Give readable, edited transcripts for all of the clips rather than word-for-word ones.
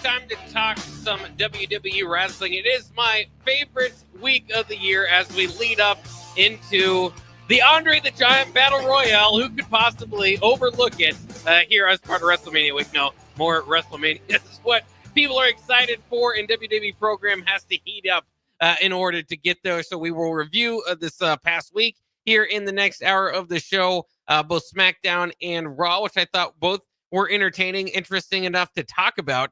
time to talk some WWE wrestling. It is my favorite week of the year as we lead up into the Andre the Giant Battle Royale. Who could possibly overlook it here as part of WrestleMania week? No, more WrestleMania is what people are excited for, and WWE program has to heat up in order to get there. So we will review this past week here in the next hour of the show, both SmackDown and Raw, which I thought both were entertaining, interesting enough to talk about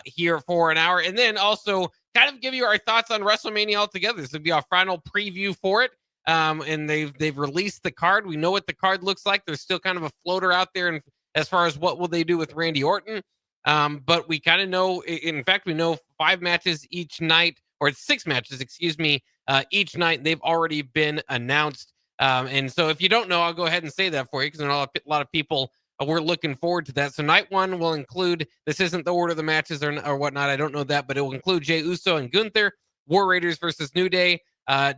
here for an hour. And then also kind of give you our thoughts on WrestleMania altogether. This would be our final preview for it. And they've released the card. We know what the card looks like. There's still kind of a floater out there, and as far as what will they do with Randy Orton. But we kind of know, in fact, we know 5 matches each night, or 6 matches, excuse me, each night. They've already been announced. And so if you don't know, I'll go ahead and say that for you, because I know a lot of people we're looking forward to that. So night 1 will include, this isn't the order of the matches or whatnot, I don't know that, but it will include Jey Uso and Gunther, War Raiders versus New Day,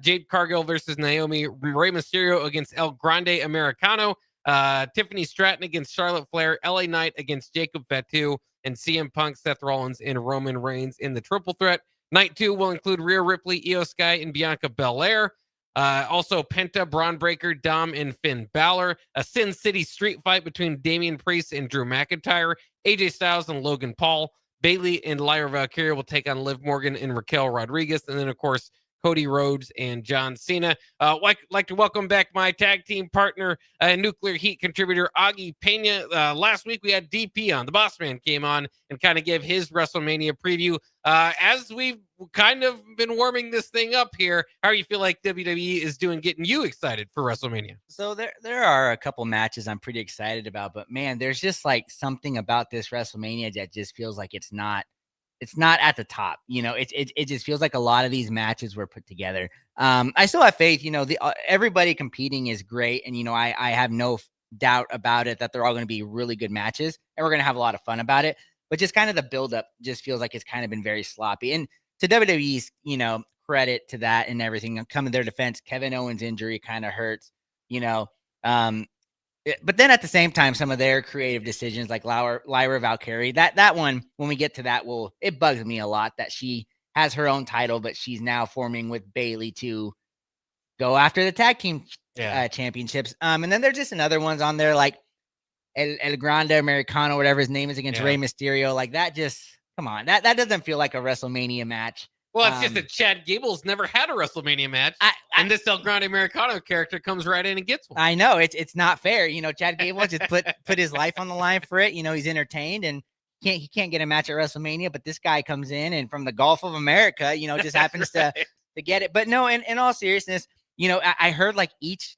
Jade Cargill versus Naomi, Rey Mysterio against El Grande Americano, Tiffany Stratton against Charlotte Flair, LA Knight against Jacob Fatu, and CM Punk, Seth Rollins, and Roman Reigns in the triple threat. Night 2 will include Rhea Ripley, Io Sky, and Bianca Belair. Also, Penta, Braun Breaker, Dom, and Finn Balor. A Sin City street fight between Damian Priest and Drew McIntyre. AJ Styles and Logan Paul. Bayley and Lyra Valkyria will take on Liv Morgan and Raquel Rodriguez. And then, of course, Cody Rhodes and John Cena. Like to welcome back my tag team partner, Nuclear Heat contributor Augie Pena. Last week we had DP on. The Boss Man came on and kind of gave his WrestleMania preview. As we've kind of been warming this thing up here, how do you feel like WWE is doing, getting you excited for WrestleMania? So there are a couple matches I'm pretty excited about, but man, there's just like something about this WrestleMania that just feels like it's not at the top. It just feels like a lot of these matches were put together. I still have faith, everybody competing is great. And, I have no doubt about it that they're all going to be really good matches and we're going to have a lot of fun about it. But just kind of the buildup just feels like it's kind of been very sloppy. And to WWE's, credit to that and everything, come to their defense, Kevin Owens' injury kind of hurts, but then at the same time, some of their creative decisions, like Lyra Valkyrie, that one, when we get to that, it bugs me a lot that she has her own title, but she's now forming with Bayley to go after the tag team championships. And then there's just another ones on there, like El Grande Americano, whatever his name is, against Rey Mysterio. Like that, just come on, that doesn't feel like a WrestleMania match. Well, it's just that Chad Gable's never had a WrestleMania match, and this El Grande Americano character comes right in and gets one. I know it's not fair. Chad Gable just put his life on the line for it. He's entertained and he can't get a match at WrestleMania, but this guy comes in and from the Gulf of America, just happens to get it. But no, in all seriousness, I heard like each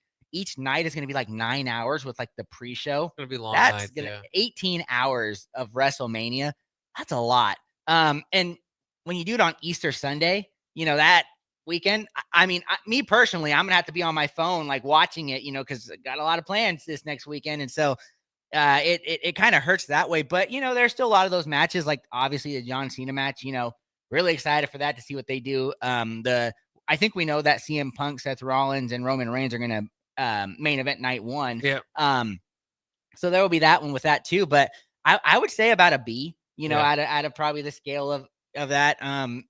night is going to be like 9 hours with like the pre-show. It's going to be long. That's 18 hours of WrestleMania. That's a lot. And when you do it on Easter Sunday, that weekend, me personally, I'm going to have to be on my phone, like watching it, because I got a lot of plans this next weekend. And so it kind of hurts that way. But, there's still a lot of those matches, like obviously the John Cena match, really excited for that to see what they do. I think we know that CM Punk, Seth Rollins, and Roman Reigns are going to main event night 1. Yeah. So there will be that one with that too. But I would say about a B, out of probably the scale of that.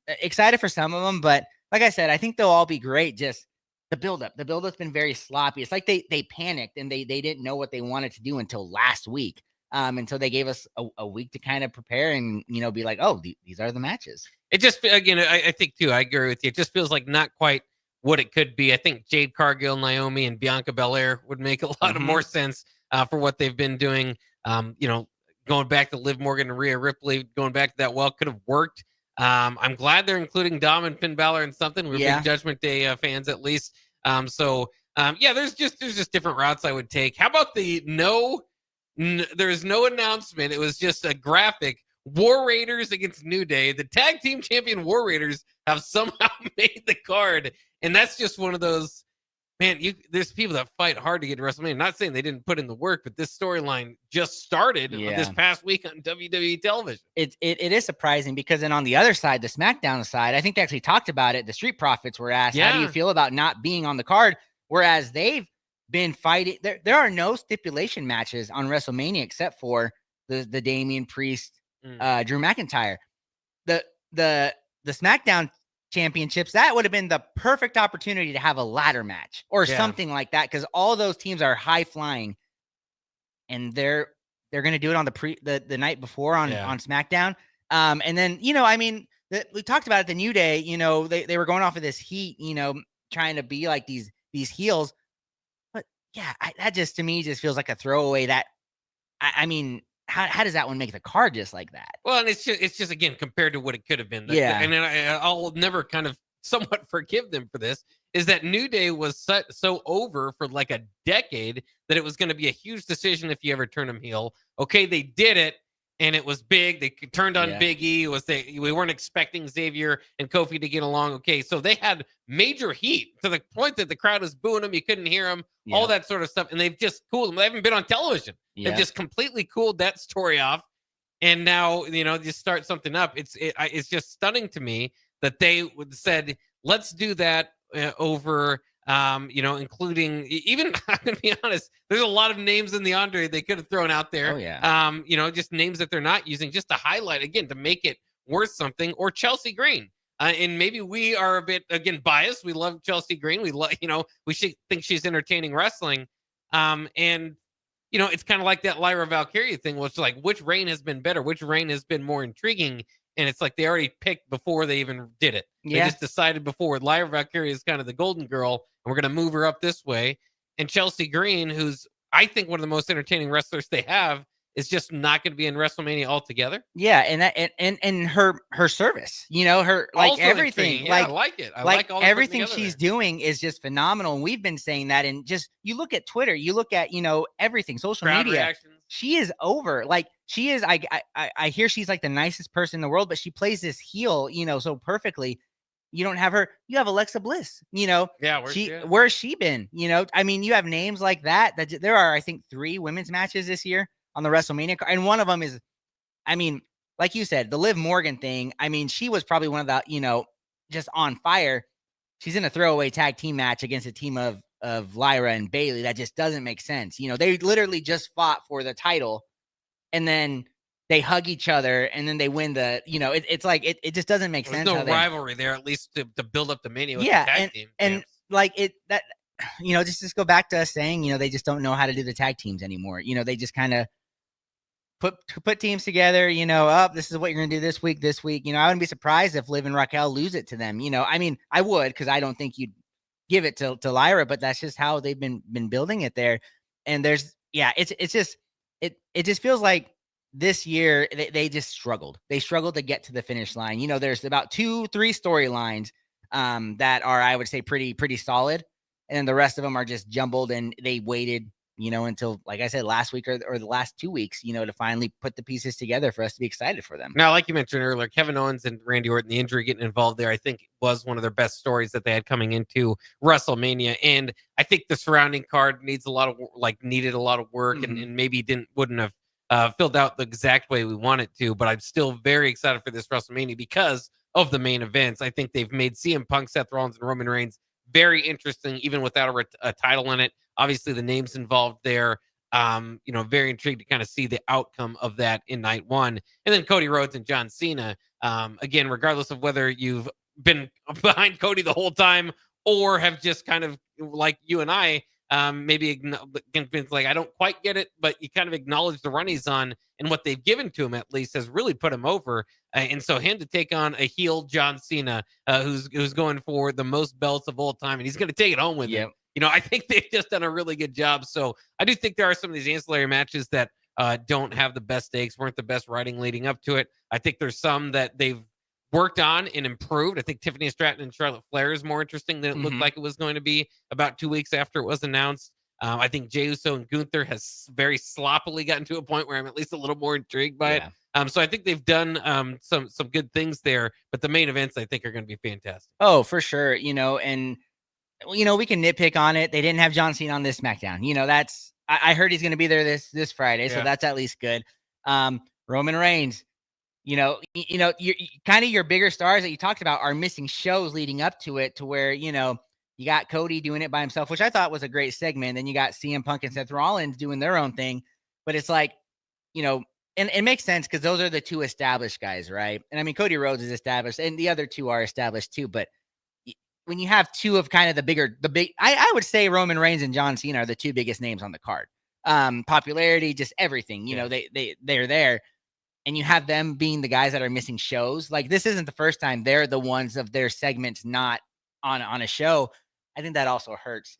Excited for some of them, but like I said, I think they'll all be great. Just the buildup's been very sloppy. It's like they panicked and they didn't know what they wanted to do until last week. And so they gave us a week to kind of prepare and, be like, oh, these are the matches. It just, again, I think too, I agree with you. It just feels like not quite what it could be. I think Jade Cargill, Naomi, and Bianca Belair would make a lot of more sense for what they've been doing. Going back to Liv Morgan and Rhea Ripley, going back to that could have worked. I'm glad they're including Dom and Finn Balor in something. We're big Judgment Day fans, at least. There's just different routes I would take. How about there's no announcement. It was just a graphic. War Raiders against New Day. The tag team champion War Raiders have somehow made the card. And that's just one of those, man, there's people that fight hard to get to WrestleMania. I'm not saying they didn't put in the work, but this storyline just started this past week on WWE television. It is surprising because then on the other side, the SmackDown side, I think they actually talked about it. The Street Profits were asked, how do you feel about not being on the card? Whereas they've been fighting. There are no stipulation matches on WrestleMania except for the Damian Priest, Drew McIntyre. the the SmackDown championships, that would have been the perfect opportunity to have a ladder match or something like that, because all those teams are high flying, and they're going to do it on the night before on SmackDown. And then we talked about it, the New Day. They were going off of this heat, trying to be like these heels, but that just to me just feels like a throwaway. That I mean, how does that one make the card just like that? Well, and it's just again compared to what it could have been. And I'll never kind of somewhat forgive them for this. Is that New Day was so over for like a decade that it was going to be a huge decision if you ever turn them heel. Okay, they did it, and it was big. They turned on Big E. We weren't expecting Xavier and Kofi to get along. Okay, so they had major heat to the point that the crowd was booing them. You couldn't hear them, all that sort of stuff, and they've just cooled them. They haven't been on television. They've just completely cooled that story off, and now just start something up. It's just stunning to me that they would said, let's do that over including even I'm gonna be honest, there's a lot of names in the Andre they could have thrown out there. Just names that they're not using just to highlight again to make it worth something, or Chelsea Green. And maybe we are a bit again biased. We love Chelsea Green. We love we should think she's entertaining wrestling. And it's kind of like that Lyra Valkyria thing, which like which reign has been better, which reign has been more intriguing. And it's like they already picked before they even did it. They just decided before. Lyra Valkyria is kind of the golden girl, and we're going to move her up this way. And Chelsea Green, who's I think one of the most entertaining wrestlers they have, is just not going to be in WrestleMania altogether. Yeah, and that and her service, her like also everything. I like it. I like all everything she's doing is just phenomenal. And we've been saying that, and just you look at Twitter, you look at everything, social crowd media. Reactions. She is over. Like she is. I hear she's like the nicest person in the world, but she plays this heel, so perfectly. You don't have her. You have Alexa Bliss. Where's she been? I mean, you have names like that. That there are, I think, 3 women's matches this year on the WrestleMania card, and one of them is, I mean, like you said, the Liv Morgan thing. I mean, she was probably one of the, just on fire. She's in a throwaway tag team match against a team of Lyra and Bayley. That just doesn't make sense. They literally just fought for the title, and then they hug each other, and then they win the. It's like it just doesn't make sense. There's no rivalry there, at least to build up the Mania. With the tag team and like it that. Just go back to us saying, they just don't know how to do the tag teams anymore. They just kind of put teams together, this is what you're going to do this week. I wouldn't be surprised if Liv and Raquel lose it to them. I mean, I would, because I don't think you'd give it to Lyra, but that's just how they've been building it there. And it just feels like this year they just struggled. They struggled to get to the finish line. There's about 2-3 storylines that are, I would say, pretty solid. And the rest of them are just jumbled, and they waited until, like I said, last week or the last 2 weeks, to finally put the pieces together for us to be excited for them. Now, like you mentioned earlier, Kevin Owens and Randy Orton, the injury getting involved there, I think was one of their best stories that they had coming into WrestleMania. And I think the surrounding card needed a lot of work, Mm-hmm. and maybe wouldn't have filled out the exact way we want it to. But I'm still very excited for this WrestleMania because of the main events. I think they've made CM Punk, Seth Rollins, and Roman Reigns very interesting, even without a title in it. Obviously, the names involved there. Very intrigued to kind of see the outcome of that in night one. And then Cody Rhodes and John Cena. Again, regardless of whether you've been behind Cody the whole time or have just kind of, like you and I, maybe convinced, like, I don't quite get it, but you kind of acknowledge the run he's on, and what they've given to him at least has really put him over. And so him to take on a heel John Cena, who's going for the most belts of all time, and he's going to take it home with him. I think they've just done a really good job. So I do think there are some of these ancillary matches that don't have the best stakes, weren't the best writing leading up to it. I think there's some that they've worked on and improved. I think Tiffany Stratton and Charlotte Flair is more interesting than it looked like it was going to be about 2 weeks after it was announced. I think Jey Uso and Gunther has very sloppily gotten to a point where I'm at least a little more intrigued by it. So I think they've done some good things there, but the main events I think are going to be fantastic. Oh, for sure. And we can nitpick on it. They didn't have John Cena on this SmackDown. That's I heard he's going to be there this Friday, so that's at least good. Roman Reigns, you're kind of your bigger stars that you talked about are missing shows leading up to it, to where you got Cody doing it by himself, which I thought was a great segment. Then you got CM Punk and Seth Rollins doing their own thing, but it's like And it makes sense because those are the two established guys, right? And I mean, Cody Rhodes is established, and the other two are established too. But when you have two of kind of I would say Roman Reigns and John Cena are the two biggest names on the card. Popularity, just everything. You know, they're there, and you have them being the guys that are missing shows. Like, this isn't the first time they're the ones of their segments not on a show. I think that also hurts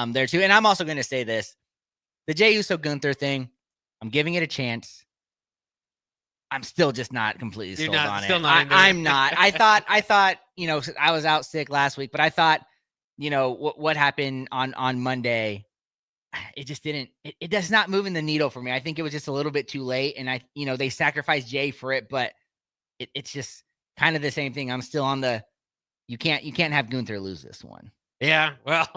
there too. And I'm also going to say this: the Jey Uso Gunther thing, I'm giving it a chance. I'm still just not completely sold on it. I'm not. I thought, you know, I was out sick last week, but I thought, you know, what happened on Monday, it just didn't, it does not move in the needle for me. I think it was just a little bit too late. And they sacrificed Jay for it, but it's just kind of the same thing. I'm still on you can't have Gunther lose this one. Yeah, well,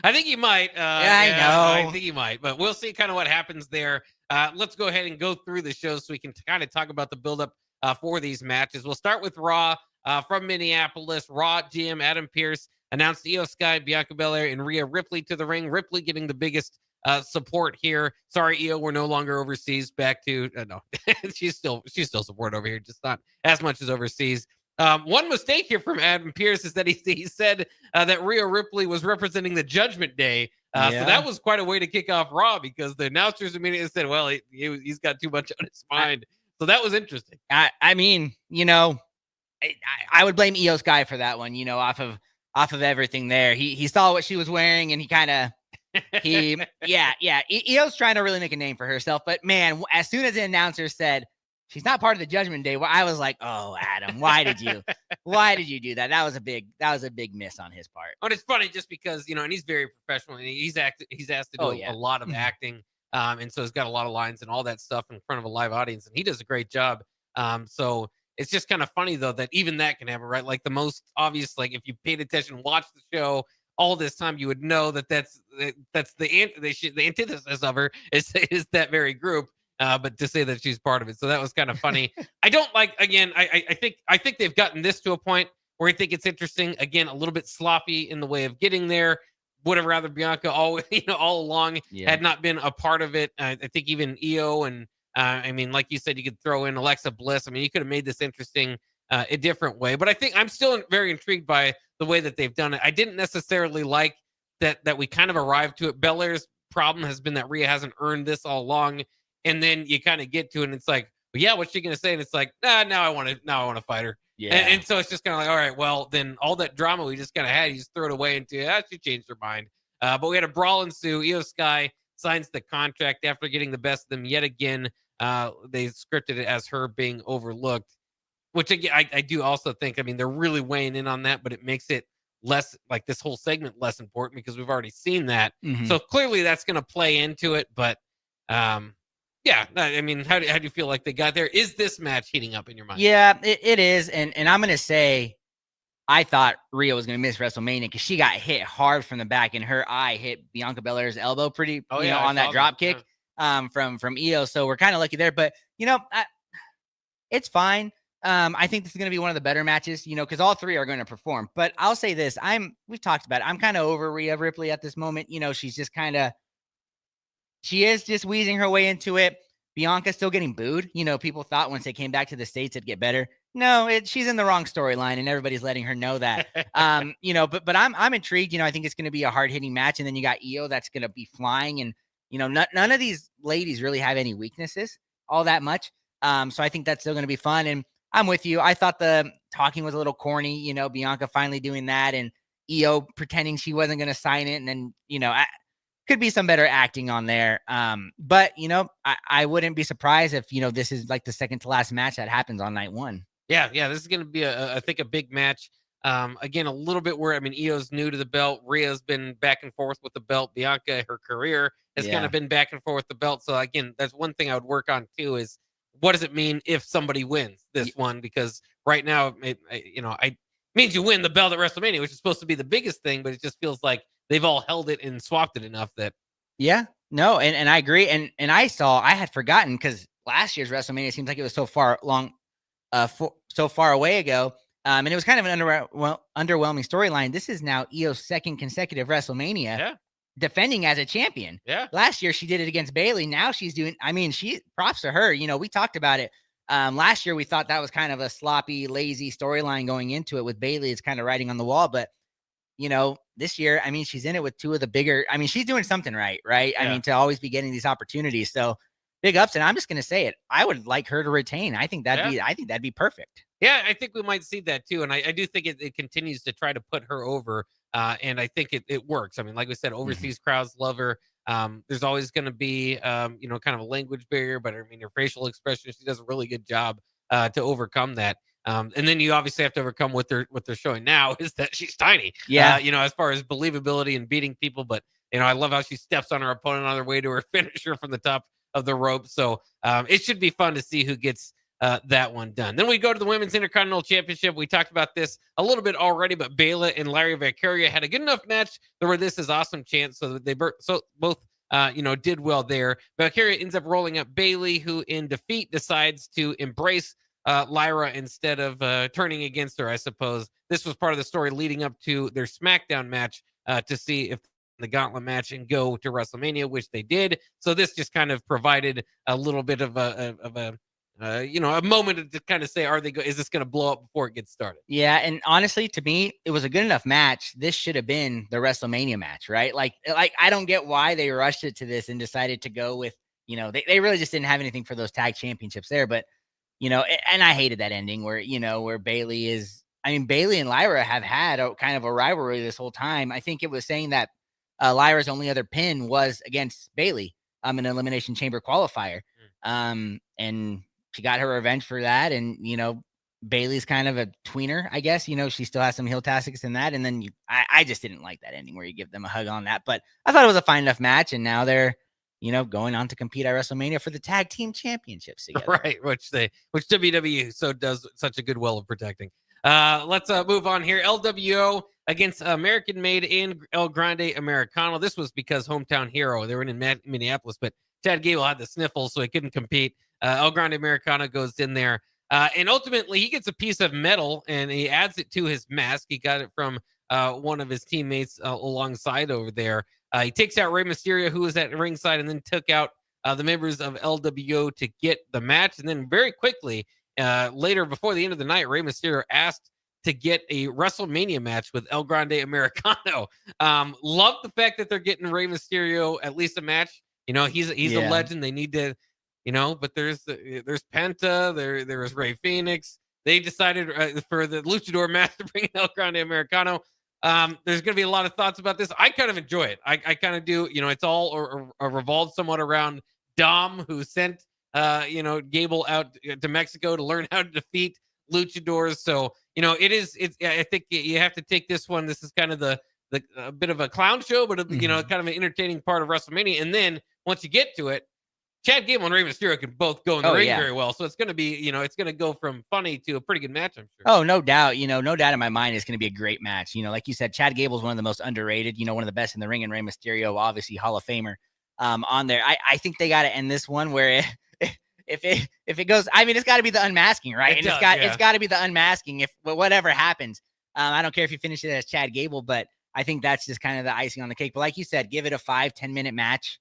I think he might. I know. I think he might, but we'll see kind of what happens there. Let's go ahead and go through the show so we can kind of talk about the buildup for these matches. We'll start with Raw from Minneapolis. Raw GM Adam Pearce announced Io Sky, Bianca Belair, and Rhea Ripley to the ring. Ripley getting the biggest support here. Sorry, Io, we're no longer overseas. Back to no, she's still support over here, just not as much as overseas. One mistake here from Adam Pearce is that he said that Rhea Ripley was representing the Judgment Day. So that was quite a way to kick off Raw, because the announcers immediately said, well, he's got too much on his mind. So that was interesting. I mean, you know, I would blame Io Sky for that one, you know, off of everything there. He saw what she was wearing, and he kind of Io's trying to really make a name for herself. But man, as soon as the announcer said she's not part of the Judgment Day, I was like, oh, Adam, why did you do that? That was a big miss on his part. And it's funny just because, you know, and he's very professional, and he's asked to do a lot of acting. And so he's got a lot of lines and all that stuff in front of a live audience, and he does a great job. So it's just kind of funny though, that even that can happen, right? Like, the most obvious, like, if you paid attention, watched the show all this time, you would know that's the antithesis of her is that very group. But to say that she's part of it, so that was kind of funny. I don't like. Again, I think they've gotten this to a point where I think it's interesting. Again, a little bit sloppy in the way of getting there. Would have rather Bianca all along had not been a part of it. I think even Io and I mean, like you said, you could throw in Alexa Bliss. I mean, you could have made this interesting a different way. But I think I'm still very intrigued by the way that they've done it. I didn't necessarily like that we kind of arrived to it. Belair's problem has been that Rhea hasn't earned this all along. And then you kind of get to it, and it's like, well, yeah, what's she gonna say? And it's like, now I want to fight her. Yeah. And so it's just kind of like, all right, well, then all that drama we just kind of had, you just throw it away into, she changed her mind. But we had a brawl ensue. Io Sky signs the contract after getting the best of them yet again. They scripted it as her being overlooked, which again, I do also think, I mean, they're really weighing in on that, but it makes it less, like, this whole segment less important because we've already seen that. Mm-hmm. So clearly that's going to play into it. But yeah, I mean, how do you feel like they got there? Is this match heating up in your mind? Yeah, it is. And I'm going to say, I thought Rhea was going to miss WrestleMania because she got hit hard from the back, and her eye hit Bianca Belair's elbow pretty, on that drop kick from Io. So we're kind of lucky there. But, it's fine. I think this is going to be one of the better matches, because all three are going to perform. But I'll say this. We've talked about it. I'm kind of over Rhea Ripley at this moment. She's just she is just wheezing her way into it. Bianca's still getting booed. People thought once they came back to the States, it'd get better. No, she's in the wrong storyline, and everybody's letting her know that. But I'm intrigued. I think it's going to be a hard hitting match. And then you got Io that's going to be flying. And, none of these ladies really have any weaknesses all that much. So I think that's still going to be fun. And I'm with you. I thought the talking was a little corny, Bianca finally doing that, and Io pretending she wasn't going to sign it. And then, could be some better acting on there. But, I wouldn't be surprised if, this is like the second to last match that happens on night one. Yeah. This is going to be, I think, a big match. Again, a little bit where, Io's new to the belt. Rhea's been back and forth with the belt. Bianca, her career has kind of been back and forth with the belt. So, again, that's one thing I would work on, too, is what does it mean if somebody wins this one? Because right now, it means you win the belt at WrestleMania, which is supposed to be the biggest thing, but it just feels like they've all held it and swapped it enough that. Yeah, no, and I agree. And I had forgotten because last year's WrestleMania seems like it was so far away ago. And it was kind of an underwhelming storyline. This is now Io's second consecutive WrestleMania. Yeah. defending as a champion. Yeah. Last year she did it against Bailey. Now she's doing, I mean, props to her. We talked about it. Last year we thought that was kind of a sloppy, lazy storyline going into it with Bailey. It's kind of writing on the wall, but this year, I mean, she's in it with two of the bigger, I mean, she's doing something right? Yeah. I mean, to always be getting these opportunities. So big ups. And I'm just going to say it. I would like her to retain. I think that'd be perfect. Yeah, I think we might see that too. And I do think it continues to try to put her over. And I think it works. I mean, like we said, overseas crowds love her. There's always going to be, kind of a language barrier, but I mean, her facial expression, she does a really good job to overcome that. And then you obviously have to overcome what they're showing now is that she's tiny. Yeah. As far as believability and beating people, but I love how she steps on her opponent on their way to her finisher from the top of the rope. So it should be fun to see who gets that one done. Then we go to the Women's Intercontinental Championship. We talked about this a little bit already, but Bayla and Larry Valkyria had a good enough match where this is awesome chance. So that they both did well there. Valkyria ends up rolling up Bailey, who in defeat decides to embrace Lyra instead of turning against her, I suppose. This was part of the story leading up to their SmackDown match to see if the gauntlet match and go to WrestleMania, which they did. So this just kind of provided a little bit of a moment to kind of say, is this going to blow up before it gets started? Yeah. And honestly, to me, it was a good enough match. This should have been the WrestleMania match, right? Like I don't get why they rushed it to this and decided to go with, they really just didn't have anything for those tag championships there. But, and I hated that ending where Bailey and Lyra have had a kind of a rivalry this whole time. I think it was saying that Lyra's only other pin was against Bailey in an Elimination Chamber qualifier. And she got her revenge for that. And, Bailey's kind of a tweener, I guess. She still has some heel tactics in that. And then I just didn't like that ending where you give them a hug on that. But I thought it was a fine enough match. And now they're, going on to compete at WrestleMania for the tag team championships together. Right, which WWE does such a good will of protecting. Let's move on here. LWO against American Made in El Grande Americano. This was because hometown hero. They were in Minneapolis, but Chad Gable had the sniffles, so he couldn't compete. El Grande Americano goes in there. And ultimately, he gets a piece of metal, and he adds it to his mask. He got it from one of his teammates alongside over there. He takes out Rey Mysterio, who was at ringside, and then took out the members of LWO to get the match. And then very quickly, later, before the end of the night, Rey Mysterio asked to get a WrestleMania match with El Grande Americano. Love the fact that they're getting Rey Mysterio at least a match. He's a legend. They need to, but there's Penta, there's Rey Fenix. They decided for the Luchador match to bring in El Grande Americano. There's going to be a lot of thoughts about this. I kind of enjoy it. I kind of do. It's all revolved somewhat around Dom, who sent Gable out to Mexico to learn how to defeat luchadors. So I think you have to take this one. This is kind of the a bit of a clown show, but kind of an entertaining part of WrestleMania. And then once you get to it, Chad Gable and Rey Mysterio can both go in the ring very well. So it's going to be, it's going to go from funny to a pretty good match, I'm sure. Oh, no doubt. No doubt in my mind it's going to be a great match. Like you said, Chad Gable is one of the most underrated, one of the best in the ring, and Rey Mysterio, obviously Hall of Famer on there. I think they got to end this one where if it goes, I mean, it's got to be the unmasking, right? It's got to be the unmasking if whatever happens. I don't care if you finish it as Chad Gable, but I think that's just kind of the icing on the cake. But like you said, give it a 5-10 minute match.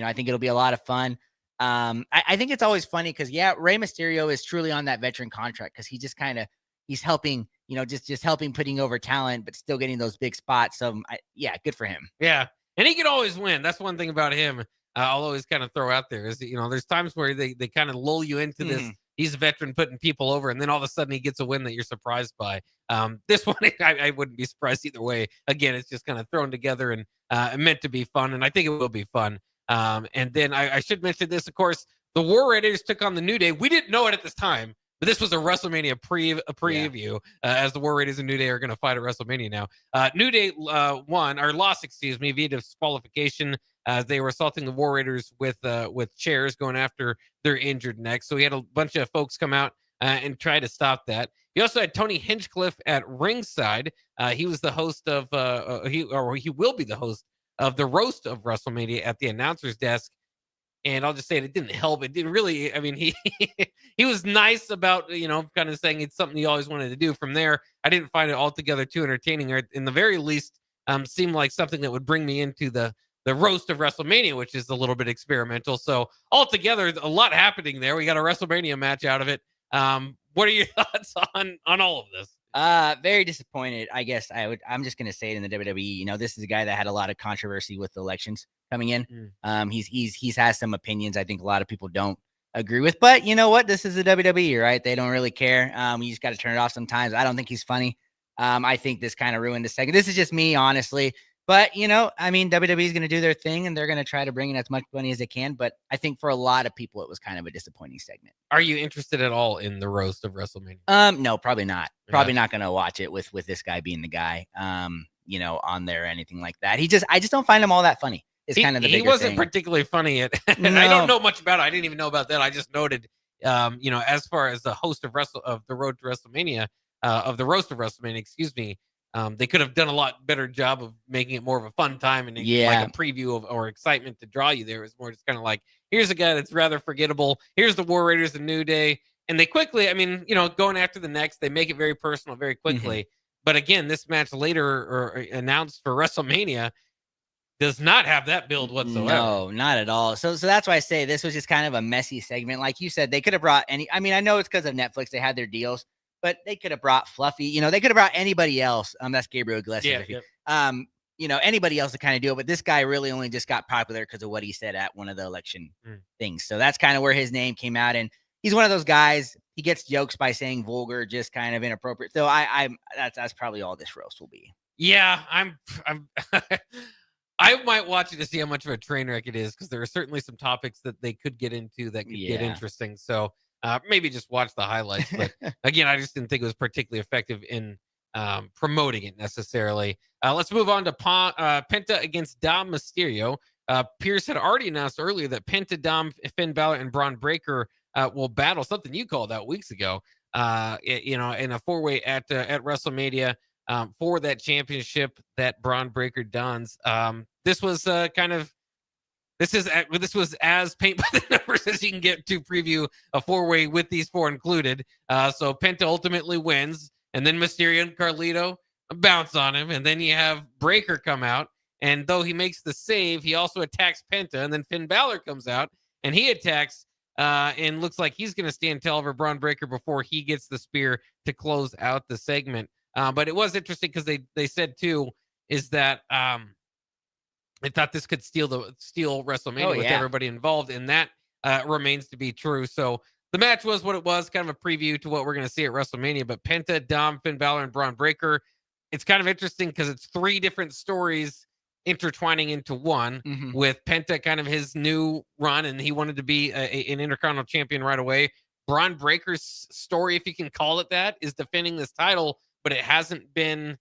I think it'll be a lot of fun. I think it's always funny because Rey Mysterio is truly on that veteran contract because he just kind of he's helping, just helping putting over talent, but still getting those big spots. So good for him. Yeah, and he can always win. That's one thing about him. I'll always kind of throw out there is there's times where they kind of lull you into this. He's a veteran putting people over, and then all of a sudden he gets a win that you're surprised by. This one, I wouldn't be surprised either way. Again, it's just kind of thrown together and meant to be fun, and I think it will be fun. And then I should mention this, of course, the War Raiders took on the New Day. We didn't know it at this time, but this was a WrestleMania preview as the War Raiders and New Day are going to fight at WrestleMania now. New Day lost, via disqualification. They were assaulting the War Raiders with chairs going after their injured necks. So we had a bunch of folks come out and try to stop that. You also had Tony Hinchcliffe at ringside. He was the host of he will be the host of the roast of WrestleMania at the announcer's desk. And I'll just say it didn't help. It didn't really. I mean, he was nice about, kind of saying it's something he always wanted to do. From there, I didn't find it altogether too entertaining, or in the very least, seemed like something that would bring me into the the roast of WrestleMania, which is a little bit experimental. So altogether, a lot happening there. We got a WrestleMania match out of it. What are your thoughts on all of this? Very disappointed. I guess I'm just gonna say it in the WWE. This is a guy that had a lot of controversy with the elections coming in. He's has some opinions I think a lot of people don't agree with, but you know what? This is the WWE, right? They don't really care. You just got to turn it off sometimes. I don't think he's funny. I think this kind of ruined the segment. This is just me, honestly. But WWE is going to do their thing, and they're going to try to bring in as much money as they can. But I think for a lot of people, it was kind of a disappointing segment. Are you interested at all in the roast of WrestleMania? No, probably not. Probably not going to watch it with this guy being the guy, on there or anything like that. I just don't find him all that funny. It's kind of the bigger he wasn't thing. Particularly funny. No. I don't know much about it. I didn't even know about that. I just noted, as far as the host of the Road to WrestleMania, of the roast of WrestleMania, excuse me. They could have done a lot better job of making it more of a fun time and like a preview of or excitement to draw you there. It's more just kind of like, here's a guy that's rather forgettable. Here's the War Raiders, the New Day. And they quickly, going after the next, they make it very personal very quickly. Mm-hmm. But again, this match later or announced for WrestleMania does not have that build whatsoever. No, not at all. So that's why I say this was just kind of a messy segment. Like you said, they could have brought I know it's because of Netflix. They had their deals, but they could have brought Fluffy. They could have brought anybody else. That's Gabriel Iglesias. Yeah. Anybody else to kind of do it. But this guy really only just got popular because of what he said at one of the election things. So that's kind of where his name came out. And he's one of those guys. He gets jokes by saying vulgar, just kind of inappropriate. So that's probably all this roast will be. Yeah, I'm I might watch it to see how much of a train wreck it is, because there are certainly some topics that they could get into that could get interesting. So maybe just watch the highlights. But again, I just didn't think it was particularly effective in promoting it necessarily. Let's move on to Penta against Dom Mysterio. Pierce had already announced earlier that Penta, Dom, Finn Balor, and Braun Breaker will battle, something you called out weeks ago, in a four-way at WrestleMania. For that championship that Braun Breaker dons. This was this was as paint by the numbers as you can get to preview a four-way with these four included. So Penta ultimately wins, and then Mysterio and Carlito bounce on him, and then you have Breaker come out, and though he makes the save, he also attacks Penta, and then Finn Balor comes out, and he attacks and looks like he's going to stand tall over Braun Breaker before he gets the spear to close out the segment. But it was interesting because they said too is that they thought this could steal WrestleMania with everybody involved, and that remains to be true. So the match was what it was, kind of a preview to what we're going to see at WrestleMania. But Penta, Dom, Finn Balor, and Braun Breaker, it's kind of interesting because it's three different stories intertwining into one. With Penta kind of his new run, and he wanted to be an Intercontinental Champion right away. Braun Breaker's story, if you can call it that, is defending this title. But it hasn't been,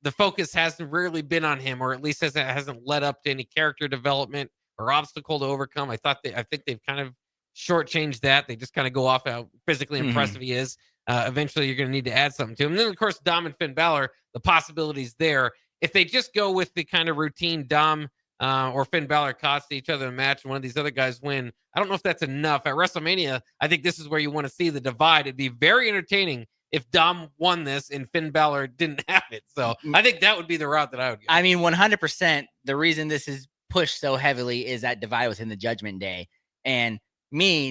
the focus hasn't really been on him, or at least hasn't led up to any character development or obstacle to overcome. I think they've kind of shortchanged that. They just kind of go off how physically impressive he is. Eventually, you're going to need to add something to him. And then, of course, Dom and Finn Balor, the possibilities there. If they just go with the kind of routine Dom or Finn Balor cost each other a match and one of these other guys win, I don't know if that's enough. At WrestleMania, I think this is where you want to see the divide. It'd be very entertaining if Dom won this and Finn Balor didn't have it. So I think that would be the route that I would go. I mean, 100%. The reason this is pushed so heavily is that divide within the Judgment Day. And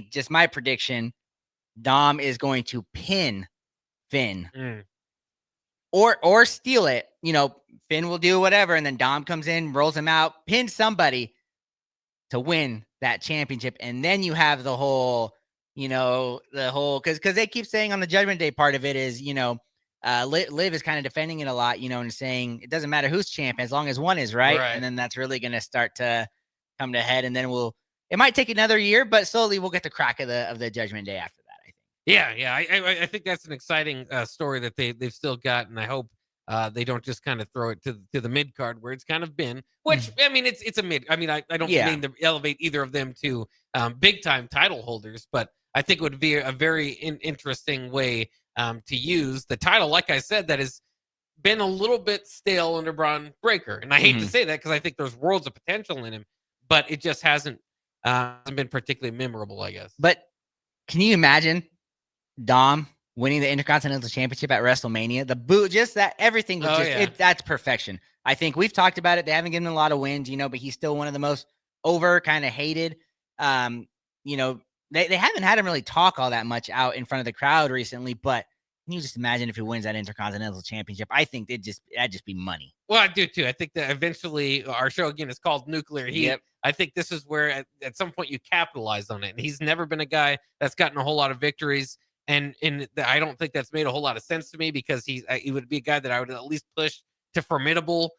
just my prediction, Dom is going to pin Finn or steal it. Finn will do whatever. And then Dom comes in, rolls him out, pins somebody to win that championship. And then you have the whole, because they keep saying on the Judgment Day part of it is, Liv is kind of defending it a lot, and saying it doesn't matter who's champ as long as one is right. And then that's really going to start to come to head. And then it might take another year, but slowly we'll get the crack of the Judgment Day after that, I think. Yeah. I think that's an exciting story that they've still got. And I hope they don't just kind of throw it to the mid card where it's kind of been, which I mean, it's a mid. I mean, I don't mean to elevate either of them to big time title holders, but I think it would be a very interesting way to use the title. Like I said, that has been a little bit stale under Braun Breaker. And I hate to say that because I think there's worlds of potential in him, but it just hasn't been particularly memorable, I guess. But can you imagine Dom winning the Intercontinental Championship at WrestleMania? The boot, just that, everything was that's perfection. I think we've talked about it. They haven't given him a lot of wins, but he's still one of the most over, kind of hated. They haven't had him really talk all that much out in front of the crowd recently, but can you just imagine if he wins that Intercontinental Championship? I think that'd just be money. Well, I do too. I think that eventually our show again is called Nuclear Heat. Yep. I think this is where at some point you capitalize on it. And he's never been a guy that's gotten a whole lot of victories. And I don't think that's made a whole lot of sense to me because he would be a guy that I would at least push to formidable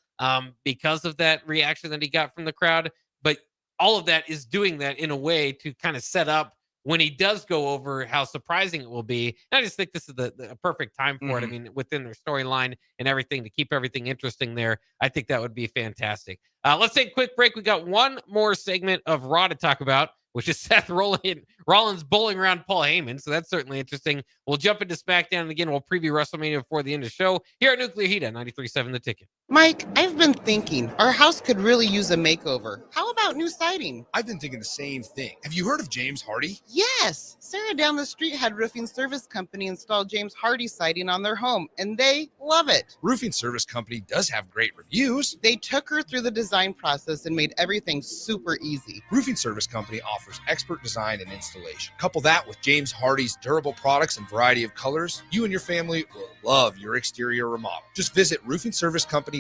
because of that reaction that he got from the crowd. But all of that is doing that in a way to kind of set up when he does go over, how surprising it will be. And I just think this is the perfect time for it. I mean, within their storyline and everything, to keep everything interesting there, I think that would be fantastic. Let's take a quick break. We got one more segment of Raw to talk about, which is Seth Rollins bowling around Paul Heyman. So that's certainly interesting. We'll jump into SmackDown, and again, we'll preview WrestleMania before the end of the show here at Nuclear Heat at 93.7 The Ticket. Mike, I've been thinking our house could really use a makeover. How about new siding? I've been thinking the same thing. Have you heard of James Hardy? Yes. Sarah down the street had Roofing Service Company install James Hardy siding on their home, and they love it. Roofing Service Company does have great reviews. They took her through the design process and made everything super easy. Roofing Service Company offers expert design and installation. Couple that with James Hardy's durable products and variety of colors, you and your family will love your exterior remodel. Just visit roofingservicecompany.com.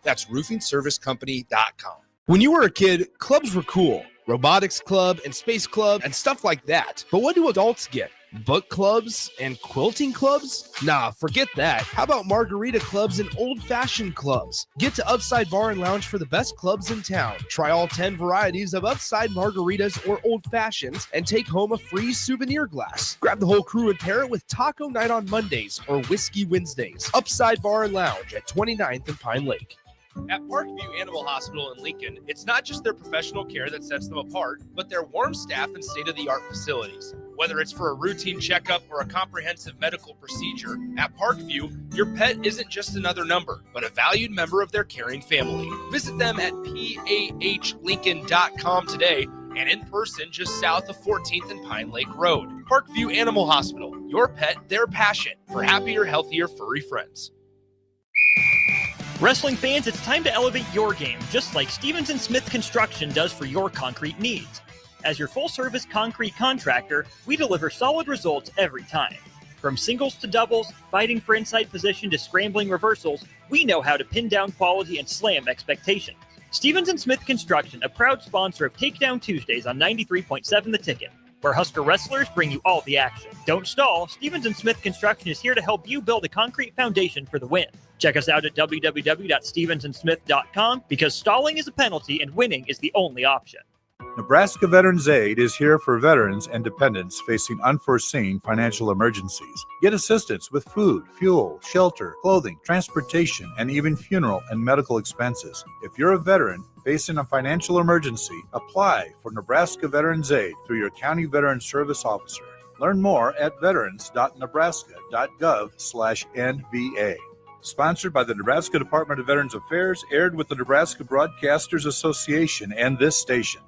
That's roofingservicecompany.com. When you were a kid, clubs were cool. Robotics club and space club and stuff like that. But what do adults get? Book clubs and quilting clubs? Nah, forget that. How about margarita clubs and old-fashioned clubs? Get to Upside Bar and Lounge for the best clubs in town. Try all 10 varieties of Upside margaritas or old fashions and take home a free souvenir glass. Grab the whole crew and pair it with taco night on Mondays or whiskey Wednesdays. Upside Bar and Lounge at 29th and Pine Lake. At Parkview Animal Hospital in Lincoln, it's not just their professional care that sets them apart, but their warm staff and state-of-the-art facilities. Whether it's for a routine checkup or a comprehensive medical procedure, at Parkview, your pet isn't just another number, but a valued member of their caring family. Visit them at pahlincoln.com today and in person just south of 14th and Pine Lake Road. Parkview Animal Hospital, your pet, their passion, for happier, healthier, furry friends. Wrestling fans, it's time to elevate your game, just like Stevens & Smith Construction does for your concrete needs. As your full-service concrete contractor, we deliver solid results every time. From singles to doubles, fighting for inside position to scrambling reversals, we know how to pin down quality and slam expectations. Stevens & Smith Construction, a proud sponsor of Takedown Tuesdays on 93.7 The Ticket, where Husker wrestlers bring you all the action. Don't stall, Stevens & Smith Construction is here to help you build a concrete foundation for the win. Check us out at www.stevensandsmith.com because stalling is a penalty and winning is the only option. Nebraska Veterans Aid is here for veterans and dependents facing unforeseen financial emergencies. Get assistance with food, fuel, shelter, clothing, transportation, and even funeral and medical expenses. If you're a veteran facing a financial emergency, apply for Nebraska Veterans Aid through your county veteran service officer. Learn more at veterans.nebraska.gov/NVA. Sponsored by the Nebraska Department of Veterans Affairs, aired with the Nebraska Broadcasters Association and this station.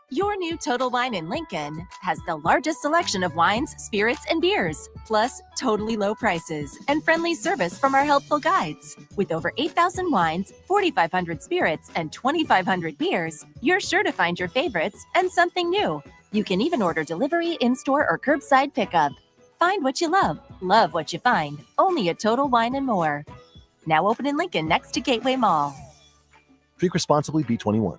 Your new Total Wine in Lincoln has the largest selection of wines, spirits, and beers, plus totally low prices and friendly service from our helpful guides. With over 8,000 wines, 4,500 spirits, and 2,500 beers, you're sure to find your favorites and something new. You can even order delivery, in-store, or curbside pickup. Find what you love what you find, only at Total Wine and More. Now open in Lincoln next to Gateway Mall. Drink responsibly, B21.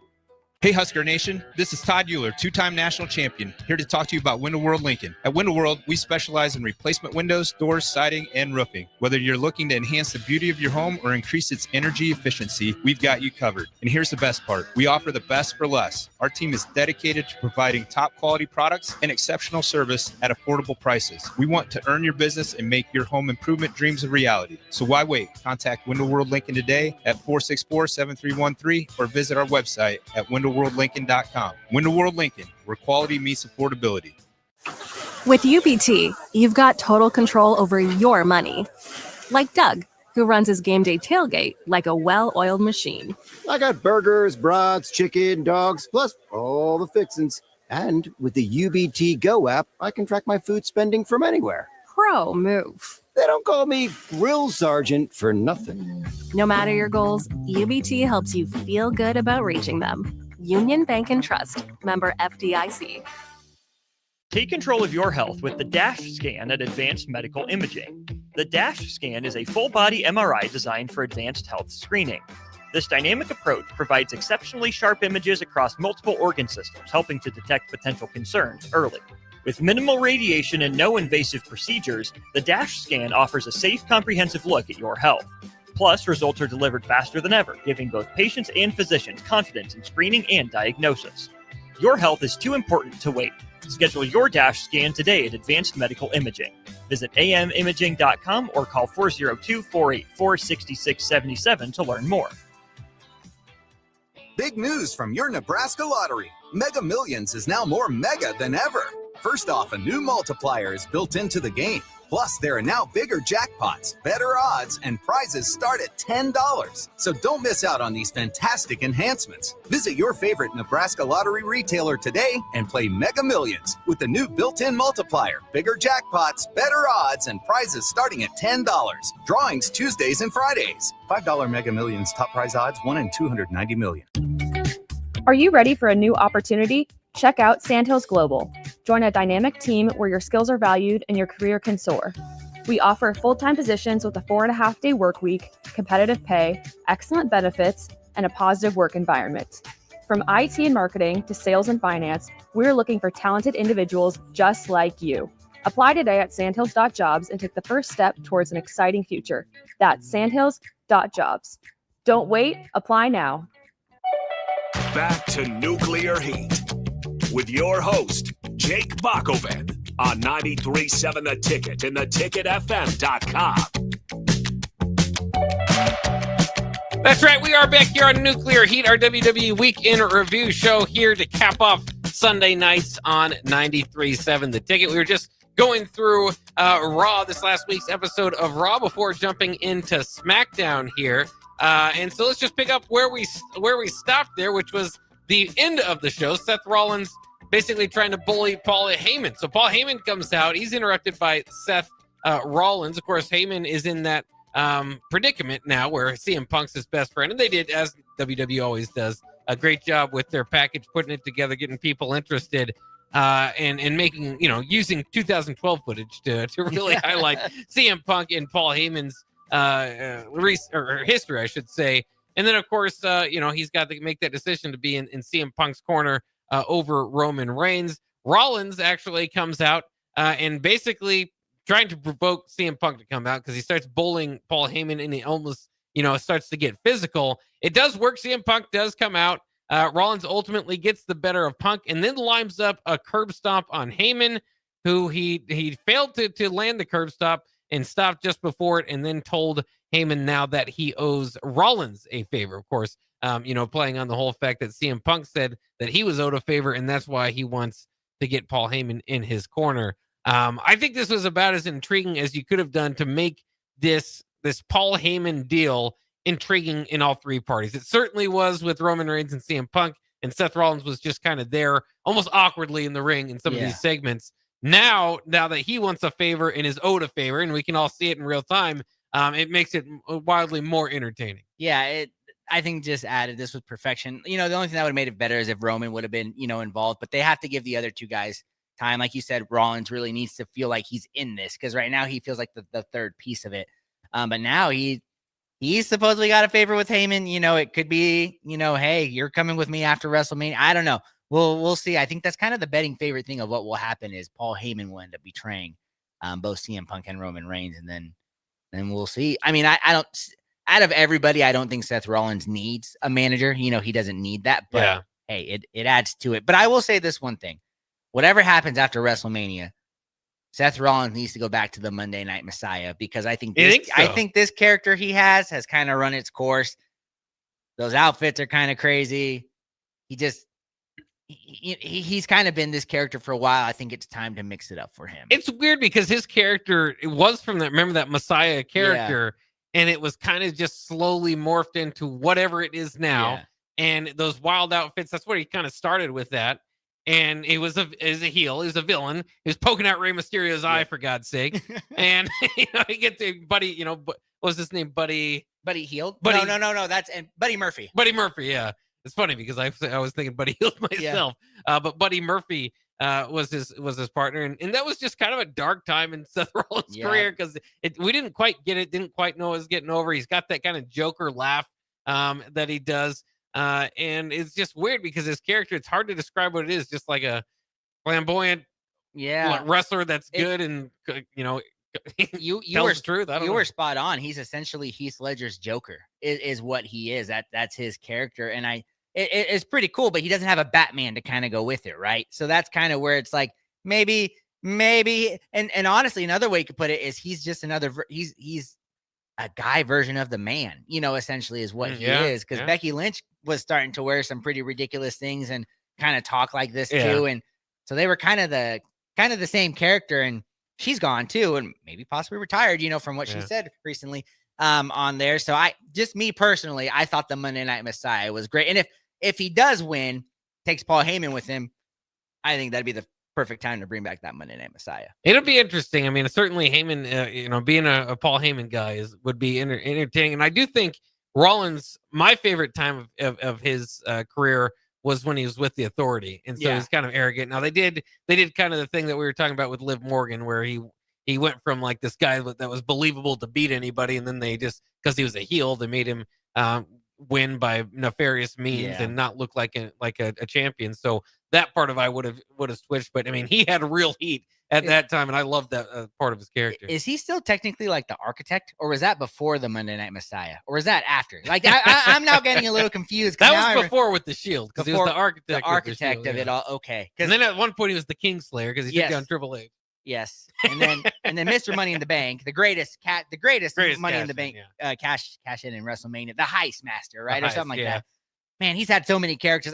Hey Husker Nation, this is Todd Euler, two-time national champion, here to talk to you about Window World Lincoln. At Window World, we specialize in replacement windows, doors, siding, and roofing. Whether you're looking to enhance the beauty of your home or increase its energy efficiency, we've got you covered. And here's the best part. We offer the best for less. Our team is dedicated to providing top quality products and exceptional service at affordable prices. We want to earn your business and make your home improvement dreams a reality. So why wait? Contact Window World Lincoln today at 464-7313 or visit our website at WindowWorldLincoln.com. Window World Lincoln, where quality meets affordability. With UBT, you've got total control over your money. Like Doug, who runs his game day tailgate like a well-oiled machine. I got burgers, brats, chicken, dogs, plus all the fixins. And with the UBT Go app, I can track my food spending from anywhere. Pro move. They don't call me Grill Sergeant for nothing. No matter your goals, UBT helps you feel good about reaching them. Union Bank and Trust, member FDIC. Take control of your health with the DASH scan at Advanced Medical Imaging. The DASH scan is a full-body MRI designed for advanced health screening. This dynamic approach provides exceptionally sharp images across multiple organ systems, helping to detect potential concerns early. With minimal radiation and no invasive procedures, the DASH scan offers a safe, comprehensive look at your health. Plus, results are delivered faster than ever, giving both patients and physicians confidence in screening and diagnosis. Your health is too important to wait. Schedule your DASH scan today at Advanced Medical Imaging. Visit amimaging.com or call 402-484-6677 to learn more. Big news from your Nebraska lottery. Mega Millions is now more mega than ever. First off, a new multiplier is built into the game. Plus, there are now bigger jackpots, better odds, and prizes start at $10. So don't miss out on these fantastic enhancements. Visit your favorite Nebraska lottery retailer today and play Mega Millions with the new built-in multiplier, bigger jackpots, better odds, and prizes starting at $10. Drawings Tuesdays and Fridays. $5 Mega Millions top prize odds, 1 in 290 million. Are you ready for a new opportunity? Check out Sandhills Global. Join a dynamic team where your skills are valued and your career can soar. We offer full-time positions with a 4.5-day work week, competitive pay, excellent benefits, and a positive work environment. From IT and marketing to sales and finance, we're looking for talented individuals just like you. Apply today at sandhills.jobs and take the first step towards an exciting future. That's sandhills.jobs. Don't wait, apply now. Back to Nuclear Heat with your host, Jake Bakoven on 93.7 The Ticket and theticketfm.com. That's right. We are back here on Nuclear Heat, our WWE Week in Review show, here to cap off Sunday nights on 93.7 The Ticket. We were just going through Raw, this last week's episode of Raw, before jumping into SmackDown here. And so let's just pick up where we stopped there, which was the end of the show. Seth Rollins basically trying to bully Paul Heyman. So Paul Heyman comes out. He's interrupted by Seth Rollins. Of course, Heyman is in that predicament now where CM Punk's his best friend. And they did, as WWE always does, a great job with their package, putting it together, getting people interested, and making, using 2012 footage to really highlight CM Punk and Paul Heyman's history, I should say. And then, of course, he's got to make that decision to be in CM Punk's corner over Roman Reigns. Rollins actually comes out and basically trying to provoke CM Punk to come out because he starts bullying Paul Heyman and he almost, starts to get physical. It does work. CM Punk does come out. Rollins ultimately gets the better of Punk and then lines up a curb stomp on Heyman, who he failed to land the curb stop and stopped just before it, and then told Heyman now that he owes Rollins a favor. Of course, playing on the whole fact that CM Punk said that he was owed a favor, and that's why he wants to get Paul Heyman in his corner. I think this was about as intriguing as you could have done to make this Paul Heyman deal intriguing in all three parties. It certainly was with Roman Reigns and CM Punk, and Seth Rollins was just kind of there almost awkwardly in the ring in some of these segments. Now that he wants a favor and is owed a favor, and we can all see it in real time, it makes it wildly more entertaining. Yeah, I think just added this with perfection. The only thing that would have made it better is if Roman would have been, involved, but they have to give the other two guys time. Like you said, Rollins really needs to feel like he's in this because right now he feels like the third piece of it. But now he's supposedly got a favor with Heyman. It could be, hey, you're coming with me after WrestleMania. I don't know. We'll see. I think that's kind of the betting favorite thing of what will happen is Paul Heyman will end up betraying both CM Punk and Roman Reigns, and then we'll see. I mean, I don't. Out of everybody, I don't think Seth Rollins needs a manager. He doesn't need that. But hey, it adds to it. But I will say this one thing: whatever happens after WrestleMania, Seth Rollins needs to go back to the Monday Night Messiah because I think this character he has kind of run its course. Those outfits are kind of crazy. He's kind of been this character for a while. I think it's time to mix it up for him. It's weird because his character, it was from that Messiah character, and it was kind of just slowly morphed into whatever it is now. And those wild outfits, that's where he kind of started with that. and he was a heel. He was a villain. He was poking out Rey Mysterio's eye, for God's sake. And he gets a Buddy. What was his name? Buddy Healed. Buddy, No. That's Buddy Murphy. Buddy Murphy. Yeah, it's funny because I was thinking Buddy Healed myself. But Buddy Murphy was his partner, and that was just kind of a dark time in Seth Rollins' career because we didn't quite get it, didn't quite know it was getting over. He's got that kind of Joker laugh that he does. And it's just weird because his character, it's hard to describe what it is. Just like a flamboyant wrestler that's good and you tells the truth. You were spot on. He's essentially Heath Ledger's Joker is what he is. That's his character. And it's pretty cool, but he doesn't have a Batman to kind of go with it. Right. So that's kind of where it's like, maybe. And honestly, another way you could put it is he's just he's a guy version of the Man, essentially is what he is. Because Becky Lynch was starting to wear some pretty ridiculous things and kind of talk like this too. And so they were kind of the same character, and she's gone too, and maybe possibly retired, from what she said recently on there. So me personally, I thought the Monday Night Messiah was great. And if he does win, takes Paul Heyman with him, I think that'd be the perfect time to bring back that Monday Night Messiah. It'll be interesting. I mean, certainly Heyman, being a Paul Heyman guy would be entertaining. And I do think Rollins, my favorite time of his career was when he was with the Authority. And so he's kind of arrogant. Now they did kind of the thing that we were talking about with Liv Morgan, where he went from like this guy that was believable to beat anybody. And then they just, because he was a heel, they made him win by nefarious means and not look like a champion. So that part of I would have switched, but I mean, he had real heat at that time, and I love that part of his character. Is he still technically like the architect, or was that before the Monday Night Messiah, or is that after? Like, I'm now getting a little confused. That was before with the Shield, because he was the architect of it all. Okay, and then at one point he was the Kingslayer because he took down Triple H. Yes, and then Mr. Money in the Bank, the greatest Money in the Bank cash in WrestleMania, the Heist Master, right, or something like that. Man, he's had so many characters.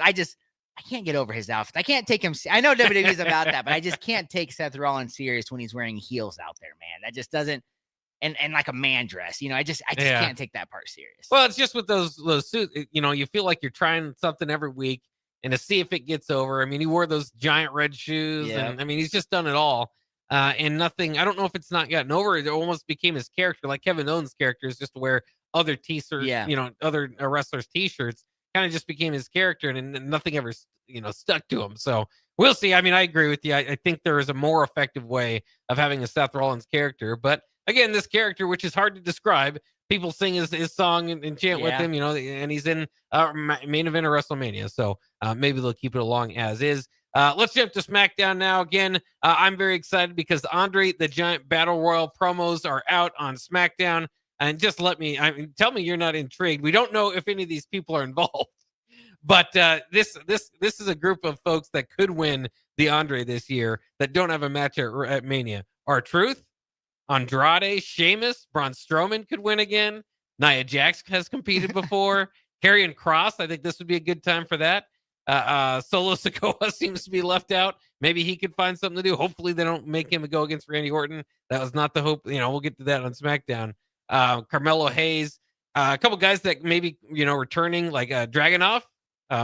I can't get over his outfit. I can't take him. I know WWE's about that, but I just can't take Seth Rollins serious when he's wearing heels out there, man. That just doesn't. And like a man dress, I just can't take that part serious. Well, it's just with those suits, you feel like you're trying something every week, and to see if it gets over. I mean, he wore those giant red shoes, and I mean, he's just done it all. And nothing. I don't know if it's not gotten over. It almost became his character, like Kevin Owens' character is just to wear other t-shirts, other wrestlers' t-shirts. Kind of just became his character, and nothing ever stuck to him. So we'll see. I mean, I agree with you. I think there is a more effective way of having a Seth Rollins character, but again, this character, which is hard to describe, people sing his song and chant with him, and he's in main event of WrestleMania, so maybe they'll keep it along as is. Let's jump to SmackDown now. Again, I'm very excited because Andre the Giant Battle Royal promos are out on SmackDown. And just tell me you're not intrigued. We don't know if any of these people are involved, but this is a group of folks that could win the Andre this year that don't have a match at Mania. R-Truth, Andrade, Sheamus, Braun Strowman could win again. Nia Jax has competed before. Karrion Kross, I think this would be a good time for that. Solo Sikoa seems to be left out. Maybe he could find something to do. Hopefully they don't make him go against Randy Orton. That was not the hope. We'll get to that on SmackDown. Carmelo Hayes, a couple guys that maybe returning like Dragunov,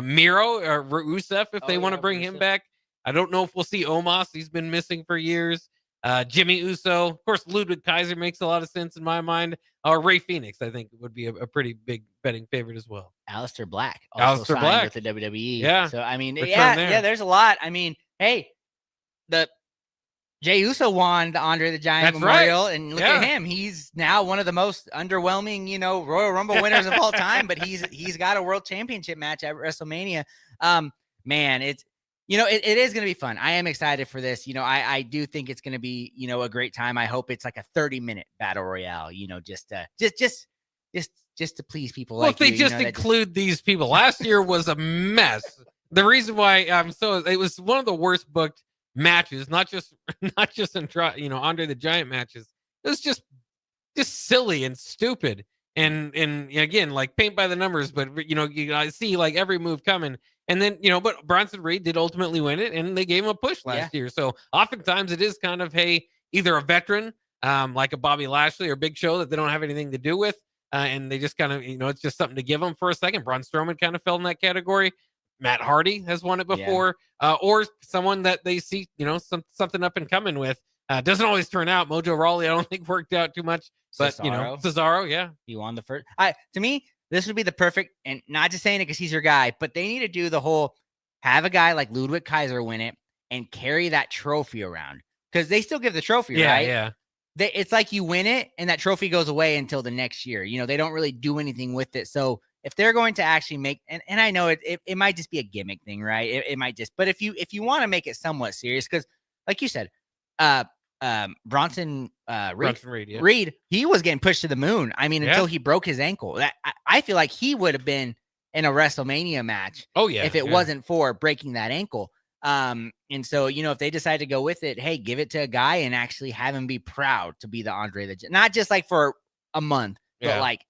Miro or Rusev if they want to bring him back. I don't know if we'll see Omos. He's been missing for years. Jimmy Uso, of course. Ludwig Kaiser makes a lot of sense in my mind. Or Ray Phoenix, I think would be a pretty big betting favorite as well. Aleister Black, also signed with the WWE. Yeah, so I mean, there's a lot. I mean, hey, the Jey Uso won the Andre the Giant Memorial, and look at him. He's now one of the most underwhelming, Royal Rumble winners of all time, but he's got a world championship match at WrestleMania. Man, it's, it is going to be fun. I am excited for this. I do think it's going to be, a great time. I hope it's like a 30-minute battle royale, just to please people. Well, if they just include these people, last year was a mess. The reason why it was one of the worst booked matches, not just Andre the Giant matches. It was just silly and stupid, and again, like paint by the numbers. But I see like every move coming, and then but Bronson Reed did ultimately win it, and they gave him a push last year. So oftentimes it is kind of either a veteran like a Bobby Lashley or Big Show that they don't have anything to do with, and they just kind of it's just something to give them for a second. Braun Strowman kind of fell in that category. Matt Hardy has won it before, or someone that they see, something up and coming with. Doesn't always turn out. Mojo Rawley, I don't think worked out too much, but Cesaro, yeah, he won the first. To me, this would be the perfect, and not just saying it because he's your guy, but they need to do the whole have a guy like Ludwig Kaiser win it and carry that trophy around because they still give the trophy, right? Yeah. It's like you win it and that trophy goes away until the next year. They don't really do anything with it. So if they're going to actually make, and I know it might just be a gimmick thing, right? It might just, but if you want to make it somewhat serious, because like you said, Bronson Reed, he was getting pushed to the moon. I mean, until he broke his ankle. That I feel like he would have been in a WrestleMania match. Oh yeah, if it wasn't for breaking that ankle. And so if they decide to go with it, hey, give it to a guy and actually have him be proud to be the Andre the Giant, not just like for a month, but like,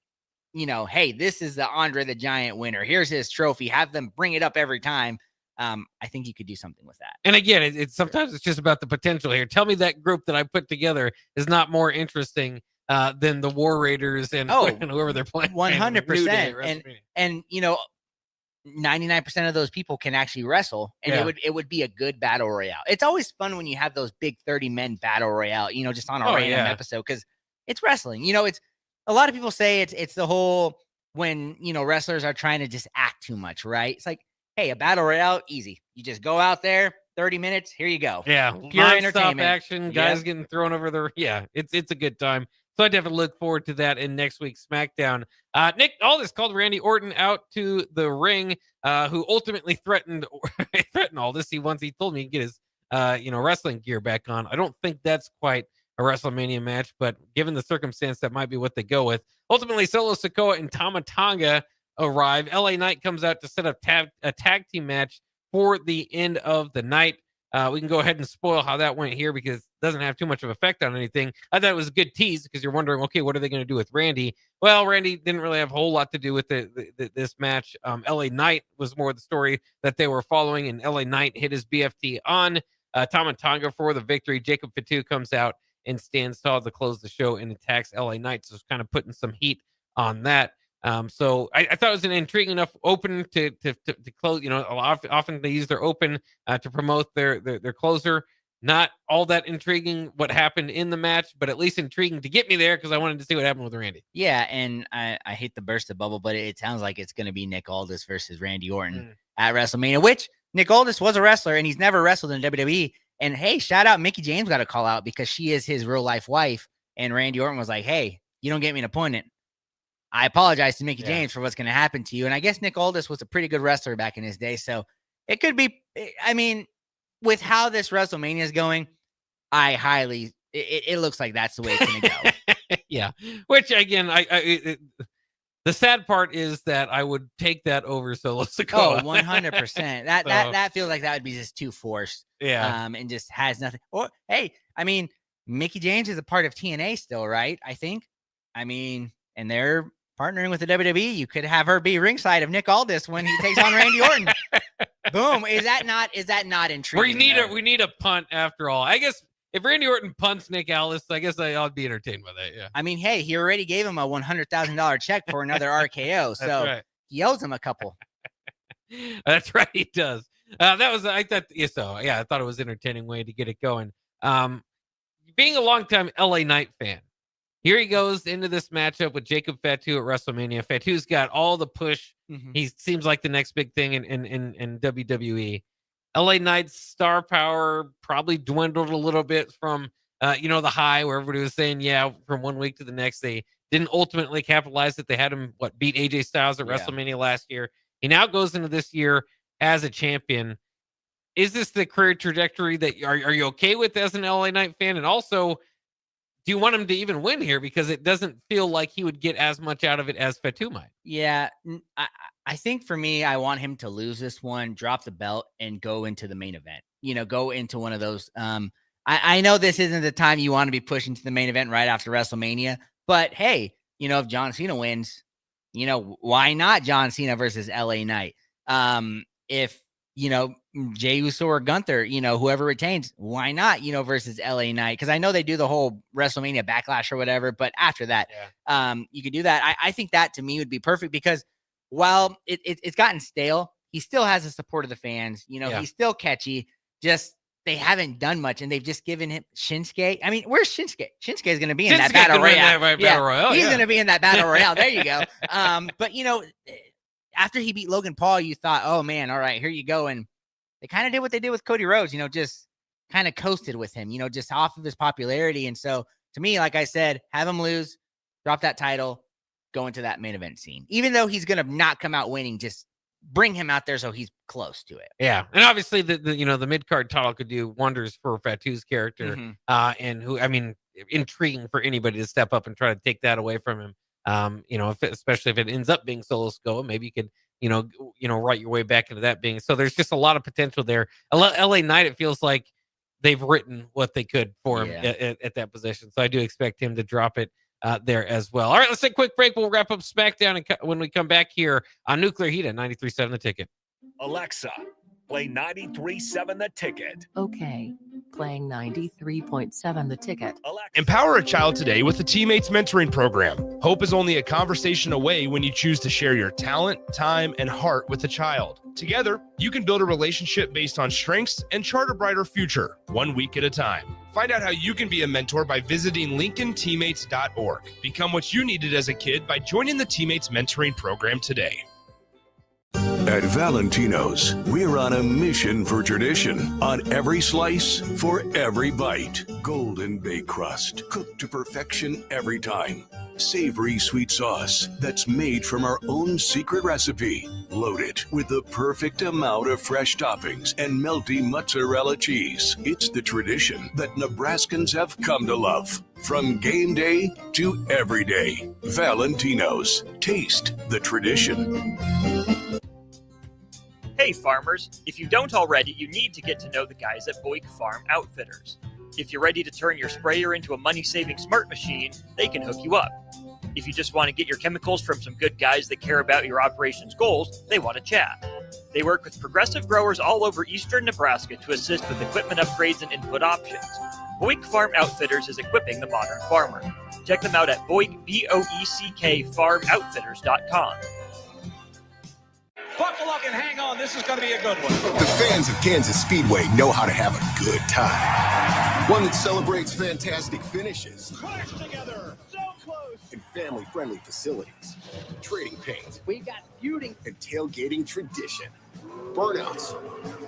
hey, this is the Andre the Giant winner. Here's his trophy. Have them bring it up every time. I think you could do something with that. And again, it's sometimes it's just about the potential here. Tell me that group that I put together is not more interesting than the War Raiders and whoever they're playing. 100%. And 99% of those people can actually wrestle, and it would be a good battle royale. It's always fun when you have those big 30-man battle royale, just on a random episode, because it's wrestling. It's a lot of people say it's the whole when wrestlers are trying to just act too much, right? It's like, hey, a battle royale, easy. You just go out there, 30 minutes, here you go. Yeah, pure entertainment action, guys getting thrown over the. Yeah, it's a good time. So I definitely look forward to that in next week's SmackDown. Nick Aldis called Randy Orton out to the ring, who ultimately threatened Aldis. He told me he'd get his wrestling gear back on. I don't think that's quite a WrestleMania match, but given the circumstance, that might be what they go with. Ultimately, Solo Sikoa and Tama Tonga arrive. LA Knight comes out to set up a tag team match for the end of the night. We can go ahead and spoil how that went here because it doesn't have too much of effect on anything. I thought it was a good tease because you're wondering, okay, what are they going to do with Randy? Well, Randy didn't really have a whole lot to do with this match. LA Knight was more the story that they were following, and LA Knight hit his BFT on Tama Tonga for the victory. Jacob Fatu comes out and stands tall to close the show and attacks LA Knight. So it's kind of putting some heat on that. So I thought it was an intriguing enough open to close. Often they use their open to promote their closer. Not all that intriguing what happened in the match, but at least intriguing to get me there because I wanted to see what happened with Randy. Yeah, and I hate to burst the bubble, but it sounds like it's going to be Nick Aldis versus Randy Orton at WrestleMania, which Nick Aldis was a wrestler and he's never wrestled in WWE. And hey, shout out Mickie James got a call out because she is his real life wife. And Randy Orton was like, hey, you don't get me an appointment. I apologize to Mickie James for what's going to happen to you. And I guess Nick Aldis was a pretty good wrestler back in his day. So it could be, I mean, with how this WrestleMania is going, it looks like that's the way it's going to go. Yeah. Which again, the sad part is that I would take that over Solo Sikoa. Oh, 100%. That feels like that would be just too forced. Yeah. And just has nothing. Or, hey, I mean, Mickie James is a part of TNA still, right? I think. I mean, and they're partnering with the WWE. You could have her be ringside of Nick Aldis when he takes on Randy Orton. Boom. Is that not intriguing? We need a punt after all. I guess if Randy Orton punts Nick Aldis, I guess I'll be entertained by that. Yeah. I mean, hey, he already gave him a $100,000 check for another RKO. So he owes him a couple. That's right. He does. I thought it was an entertaining way to get it going. Being a longtime LA Knight fan, here he goes into this matchup with Jacob Fatu at WrestleMania. Fatu's got all the push. Mm-hmm. He seems like the next big thing in WWE. LA Knight's star power probably dwindled a little bit from, the high where everybody was saying, from one week to the next. They didn't ultimately capitalize it. They had him, beat AJ Styles at WrestleMania last year. He now goes into this year as a champion. Is this the career trajectory that are you okay with as an LA Knight fan? And also, do you want him to even win here? Because it doesn't feel like he would get as much out of it as Fatu might. Yeah. I think for me, I want him to lose this one, drop the belt, and go into the main event. Go into one of those. I know this isn't the time you want to be pushing to the main event right after WrestleMania. But, hey, if John Cena wins, why not John Cena versus LA Knight? If, Jey Uso or Gunther, whoever retains, why not, versus LA Knight? Because I know they do the whole WrestleMania backlash or whatever, but after that, you could do that. I think that to me would be perfect because while it's gotten stale, he still has the support of the fans. You know, Yeah. he's still catchy. Just they haven't done much, and they've just given him Shinsuke. I mean, where's Shinsuke? Shinsuke is going to be in that Shinsuke battle could win royale. that battle royale, He's yeah. going to be in that battle royale. There you go. But you know, after he beat Logan Paul, you thought, oh man, all right, here you go. And they kind of did what they did with Cody Rhodes. You know, just kind of coasted with him. You know, just off of his popularity. And so, to me, like I said, have him lose, drop that title, go into that main event scene. Even though he's going to not come out winning, just bring him out there so he's close to it. Yeah, and obviously the mid card title could do wonders for Fatu's character, and who, I mean, intriguing for anybody to step up and try to take that away from him. You know, especially if it ends up being Solo Sikoa, maybe you could write your way back into that being. So there's just a lot of potential there. LA Knight, it feels like they've written what they could for him at that position. So I do expect him to drop it there as well. All right, let's take a quick break. We'll wrap up SmackDown and when we come back here on Nuclear Heat at 93.7 The Ticket. Alexa, play 93.7 The Ticket. Okay, playing 93.7 The Ticket. Empower a child today with the Teammates Mentoring Program. Hope is only a conversation away when you choose to share your talent, time, and heart with the child. Together, you can build a relationship based on strengths and chart a brighter future, 1 week at a time. Find out how you can be a mentor by visiting LincolnTeammates.org. Become what you needed as a kid by joining the Teammates Mentoring Program today. At Valentino's, we're on a mission for tradition. On every slice, for every bite. Golden baked crust, cooked to perfection every time. Savory sweet sauce that's made from our own secret recipe. Loaded with the perfect amount of fresh toppings and melty mozzarella cheese. It's the tradition that Nebraskans have come to love. From game day to every day. Valentino's. Taste the tradition. Hey farmers, if you don't already, you need to get to know the guys at Boyk Farm Outfitters. If you're ready to turn your sprayer into a money-saving smart machine, they can hook you up. If you just want to get your chemicals from some good guys that care about your operations goals, they want to chat. They work with progressive growers all over eastern Nebraska to assist with equipment upgrades and input options. Boyk Farm Outfitters is equipping the modern farmer. Check them out at Boyk, B-O-E-C-K, farmoutfitters.com. Buckle up and hang on. This is going to be a good one. The fans of Kansas Speedway know how to have a good time. One that celebrates fantastic finishes. Crash together. So close. And family-friendly facilities. Trading paint. We got feuding. And tailgating tradition. Burnouts.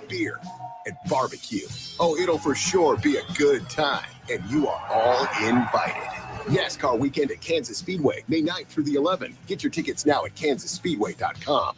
Beer. And barbecue. Oh, it'll for sure be a good time. And you are all invited. NASCAR weekend at Kansas Speedway, May 9th through the 11th. Get your tickets now at kansasspeedway.com.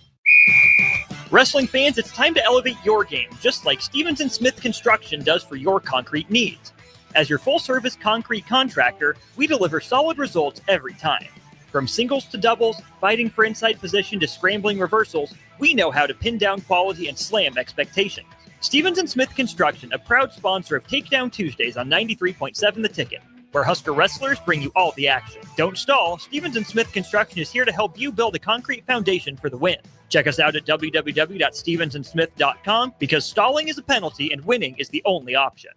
Wrestling fans, it's time to elevate your game, just like Stevens & Smith Construction does for your concrete needs. As your full-service concrete contractor, we deliver solid results every time. From singles to doubles, fighting for inside position to scrambling reversals, we know how to pin down quality and slam expectations. Stevens & Smith Construction, a proud sponsor of Takedown Tuesdays on 93.7 The Ticket, where Husker wrestlers bring you all the action. Don't stall. Stevens & Smith Construction is here to help you build a concrete foundation for the win. Check us out at www.stevensandsmith.com because stalling is a penalty and winning is the only option.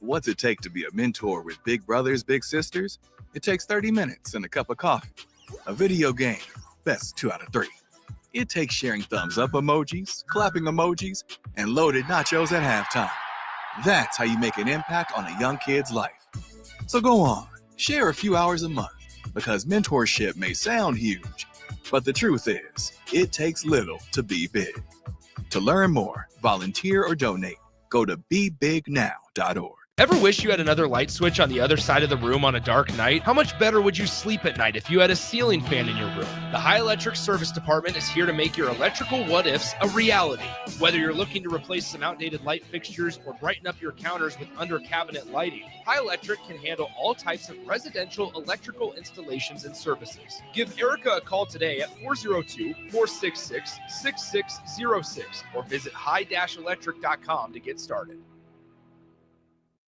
What's it take to be a mentor with big brothers, big sisters? It takes 30 minutes and a cup of coffee. A video game, best 2 out of 3. It takes sharing thumbs up emojis, clapping emojis, and loaded nachos at halftime. That's how you make an impact on a young kid's life. So go on, share a few hours a month, because mentorship may sound huge, but the truth is, it takes little to be big. To learn more, volunteer, or donate, go to bebignow.org. Ever wish you had another light switch on the other side of the room on a dark night? How much better would you sleep at night if you had a ceiling fan in your room? The High Electric Service Department is here to make your electrical what-ifs a reality. Whether you're looking to replace some outdated light fixtures or brighten up your counters with under-cabinet lighting, High Electric can handle all types of residential electrical installations and services. Give Erica a call today at 402-466-6606 or visit high-electric.com to get started.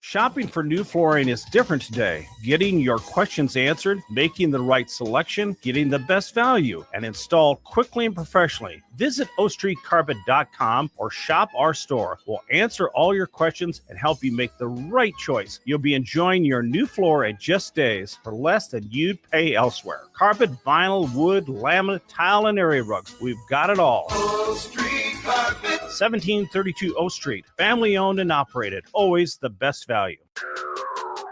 Shopping for new flooring is different today. Getting your questions answered, making the right selection, getting the best value, and installed quickly and professionally. Visit ostreetcarpet.com or shop our store. We'll answer all your questions and help you make the right choice. You'll be enjoying your new floor in just days for less than you'd pay elsewhere. Carpet, vinyl, wood, laminate, tile, and area rugs. We've got it all. O Street 1732 O Street. Family owned and operated. Always the best value.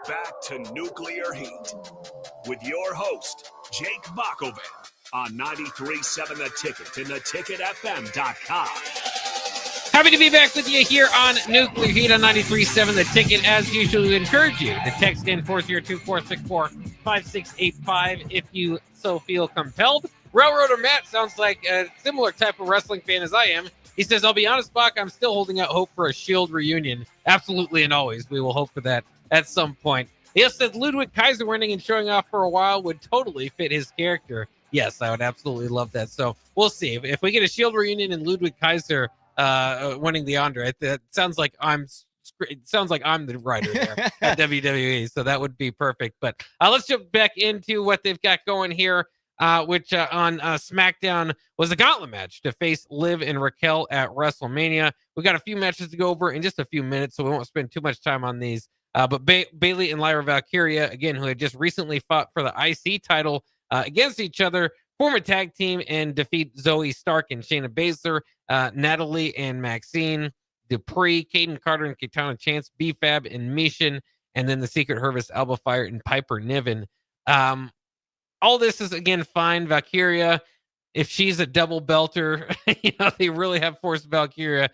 Back to Nuclear Heat with your host, Jake Bakoven, on 93.7 The Ticket and theticketfm.com. Happy to be back with you here on Nuclear Heat on 93.7 The Ticket. As usual, we encourage you to text in 402-464-5685 if you so feel compelled. Railroader Matt sounds like a similar type of wrestling fan as I am. He says, I'll be honest, Bach, I'm still holding out hope for a Shield reunion. Absolutely and always. We will hope for that at some point. He also said Ludwig Kaiser winning and showing off for a while would totally fit his character. Yes, I would absolutely love that. So we'll see. If we get a Shield reunion and Ludwig Kaiser winning the Andre, it sounds like I'm the writer there at WWE. So that would be perfect. But let's jump back into what they've got going here. Which on SmackDown was a gauntlet match to face Liv and Raquel at WrestleMania. We got a few matches to go over in just a few minutes, so we won't spend too much time on these. But Bayley and Lyra Valkyria, again, who had just recently fought for the IC title against each other, form a tag team and defeat Zoe Stark and Shayna Baszler, Natalie and Maxine, Dupree, Caden Carter and Katana Chance, B-Fab and Mission, and then the Secret Service, Alba Fire and Piper Niven. All this is, again, fine. Valkyria, if she's a double belter, they really have forced Valkyria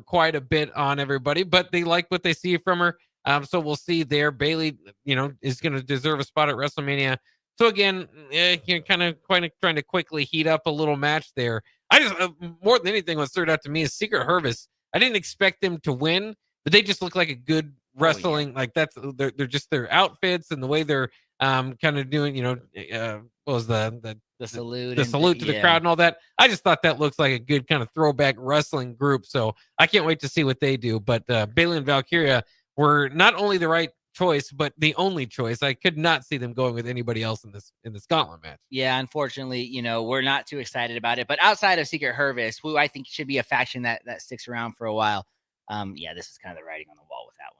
quite a bit on everybody, but they like what they see from her. So we'll see there. Bayley, is going to deserve a spot at WrestleMania. So again, kind of trying to quickly heat up a little match there. I just, more than anything, what stood out to me is Secret Service. I didn't expect them to win, but they just look like a good wrestling. Like that's they're just their outfits and the way they're kind of doing, what was the salute, to the crowd and all that. I just thought that looks like a good kind of throwback wrestling group. So I can't wait to see what they do. But Bayley and Valkyria were not only the right choice, but the only choice. I could not see them going with anybody else in this gauntlet match. Yeah, unfortunately, we're not too excited about it. But outside of Secret Service, who I think should be a faction that sticks around for a while, this is kind of the writing on the wall with that one.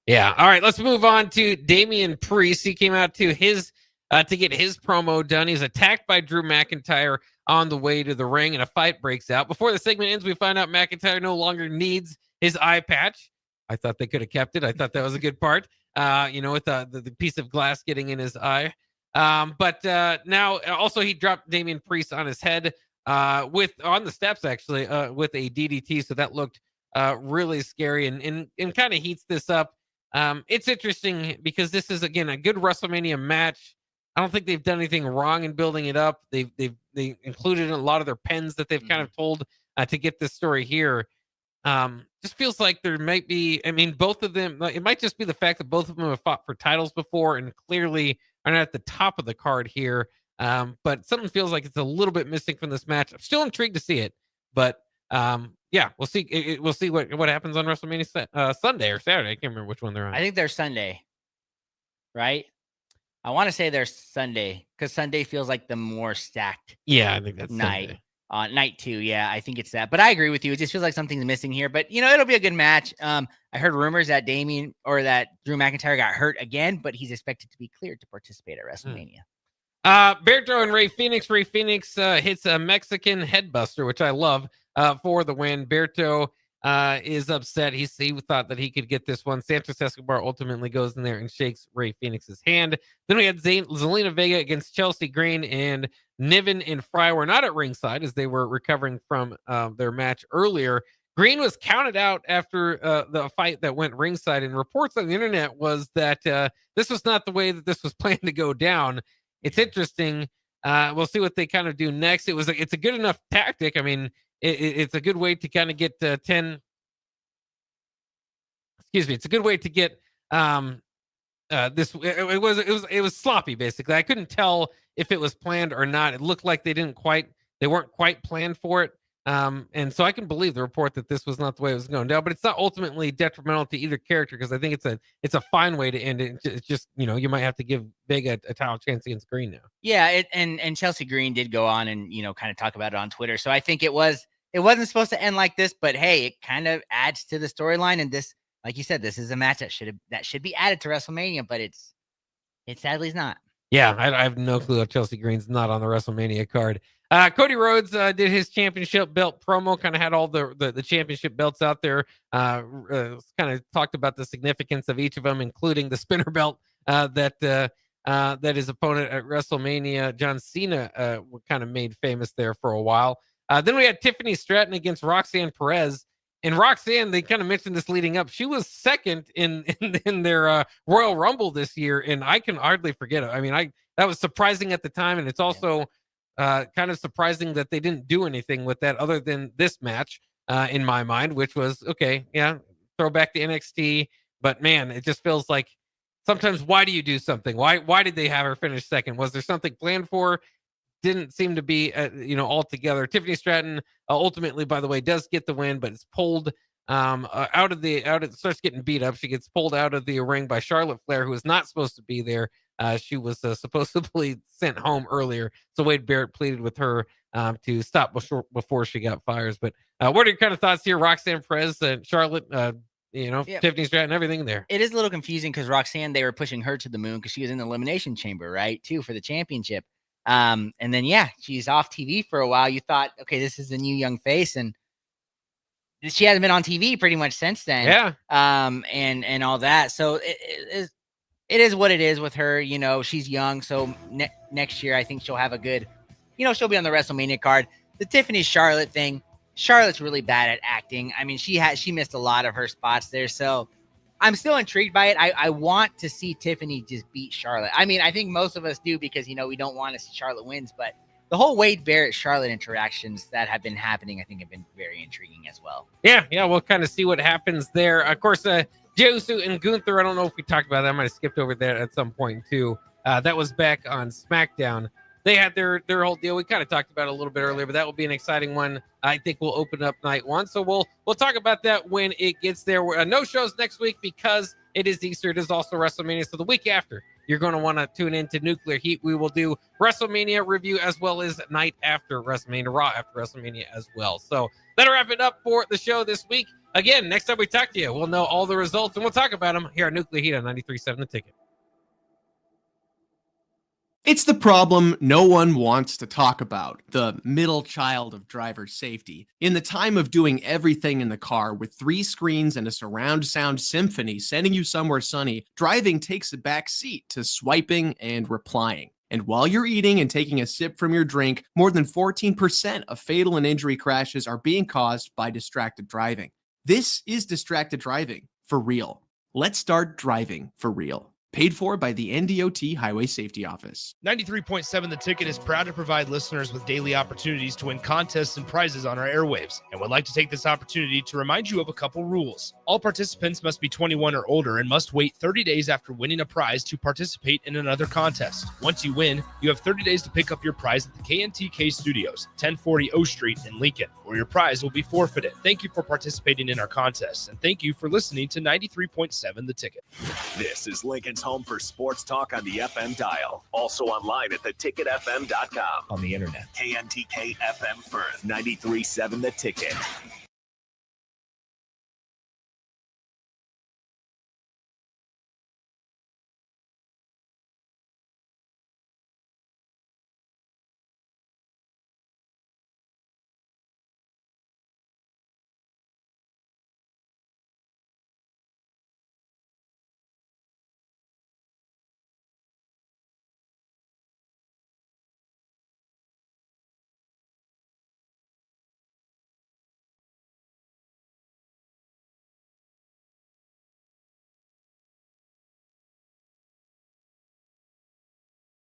Yeah. All right. Let's move on to Damian Priest. He came out to to get his promo done. He's attacked by Drew McIntyre on the way to the ring, and a fight breaks out. Before the segment ends, we find out McIntyre no longer needs his eye patch. I thought they could have kept it. I thought that was a good part. With the piece of glass getting in his eye. But now also he dropped Damian Priest on his head on the steps actually with a DDT. So that looked really scary and kind of heats this up. It's interesting because this is, again, a good WrestleMania match. I don't think they've done anything wrong in building it up. They included in a lot of their pens that they've kind of told to get this story here. Just feels like there might be, both of them, it might just be the fact that both of them have fought for titles before and clearly are not at the top of the card here. But something feels like it's a little bit missing from this match. I'm still intrigued to see it, but we'll see. We'll see what happens on WrestleMania Sunday or Saturday. I can't remember which one they're on. I think they're Sunday, right? I want to say they're Sunday because Sunday feels like the more stacked. Yeah, I think that's night. Sunday. Night 2, yeah, I think it's that. But I agree with you. It just feels like something's missing here. But it'll be a good match. I heard rumors that that Drew McIntyre got hurt again, but he's expected to be cleared to participate at WrestleMania. Berto and Rey Fenix. Rey Fenix hits a Mexican headbuster, which I love, for the win. Berto is upset. He thought that he could get this one. Santos Escobar ultimately goes in there and shakes Rey Fenix's hand. Then we had Zelina Vega against Chelsea Green, and Niven and Fry were not at ringside as they were recovering from their match earlier. Green was counted out after the fight that went ringside, and reports on the internet was that this was not the way that this was planned to go down. It's interesting. We'll see what they kind of do next. It's a good enough tactic. It's a good way to kind of get 10. Excuse me. It's a good way to get this. It was sloppy basically. I couldn't tell if it was planned or not. It looked like they weren't quite planned for it. And so I can believe the report that this was not the way it was going down, but it's not ultimately detrimental to either character because I think it's a fine way to end it. It's just, you might have to give Vega a title chance against Green now. Yeah, and Chelsea Green did go on and kind of talk about it on Twitter. So I think it wasn't supposed to end like this, but hey, it kind of adds to the storyline. And this, like you said, this is a match that should be added to WrestleMania, but it sadly is not. Yeah, I have no clue if Chelsea Green's not on the WrestleMania card. Cody Rhodes did his championship belt promo, kind of had all the championship belts out there. Kind of talked about the significance of each of them, including the spinner belt that his opponent at WrestleMania, John Cena, kind of made famous there for a while. Then we had Tiffany Stratton against Roxanne Perez. And Roxanne, they kind of mentioned this leading up. She was second in their Royal Rumble this year, and I can hardly forget it. I mean, that was surprising at the time, and it's also kind of surprising that they didn't do anything with that other than this match in my mind, which was okay. Yeah, throw back to NXT, but man, it just feels like sometimes why do you do something? Why did they have her finish second? Was there something planned for? Didn't seem to be, all together. Tiffany Stratton ultimately, by the way, does get the win, but it's pulled starts getting beat up. She gets pulled out of the ring by Charlotte Flair, who is not supposed to be there. She was supposedly sent home earlier. So Wade Barrett pleaded with her to stop before she got fired. But what are your kind of thoughts here? Roxanne Perez and Charlotte, Tiffany Stratton, everything there. It is a little confusing because Roxanne, they were pushing her to the moon because she was in the Elimination Chamber, right? Too, for the championship. And then, she's off TV for a while. You thought, okay, this is the new young face. And she hasn't been on TV pretty much since then. Yeah. And all that. So it is what it is with her. She's young. So next year, I think she'll have a good, she'll be on the WrestleMania card. The Tiffany Charlotte thing, Charlotte's really bad at acting. I mean, she missed a lot of her spots there. So I'm still intrigued by it. I want to see Tiffany just beat Charlotte. I mean, I think most of us do because, we don't want to see Charlotte wins. But the whole Wade Barrett-Charlotte interactions that have been happening, I think, have been very intriguing as well. Yeah, we'll kind of see what happens there. Of course, Jey Uso and Gunther, I don't know if we talked about that. I might have skipped over that at some point, too. That was back on SmackDown. They had their whole deal. We kind of talked about it a little bit earlier, but that will be an exciting one. I think we'll open up night one. So we'll talk about that when it gets there. No shows next week because it is Easter. It is also WrestleMania. So the week after, you're going to want to tune into Nuclear Heat. We will do WrestleMania review as well as night after WrestleMania, Raw after WrestleMania as well. So that'll wrap it up for the show this week. Again, next time we talk to you, we'll know all the results and we'll talk about them here on Nuclear Heat on 93.7 The Ticket. It's the problem no one wants to talk about, the middle child of driver safety. In the time of doing everything in the car with 3 screens and a surround sound symphony sending you somewhere sunny, driving takes a back seat to swiping and replying. And while you're eating and taking a sip from your drink, more than 14% of fatal and injury crashes are being caused by distracted driving. This is distracted driving for real. Let's start driving for real. Paid for by the NDOT Highway Safety Office. 93.7 The Ticket is proud to provide listeners with daily opportunities to win contests and prizes on our airwaves, and would like to take this opportunity to remind you of a couple rules. All participants must be 21 or older and must wait 30 days after winning a prize to participate in another contest. Once you win, you have 30 days to pick up your prize at the KNTK Studios, 1040 O Street in Lincoln, or your prize will be forfeited. Thank you for participating in our contests, and thank you for listening to 93.7 The Ticket. This is Lincoln's home for sports talk on the FM dial. Also online at theticketfm.com. On the internet. KNTK FM Firth, 93.7 The Ticket.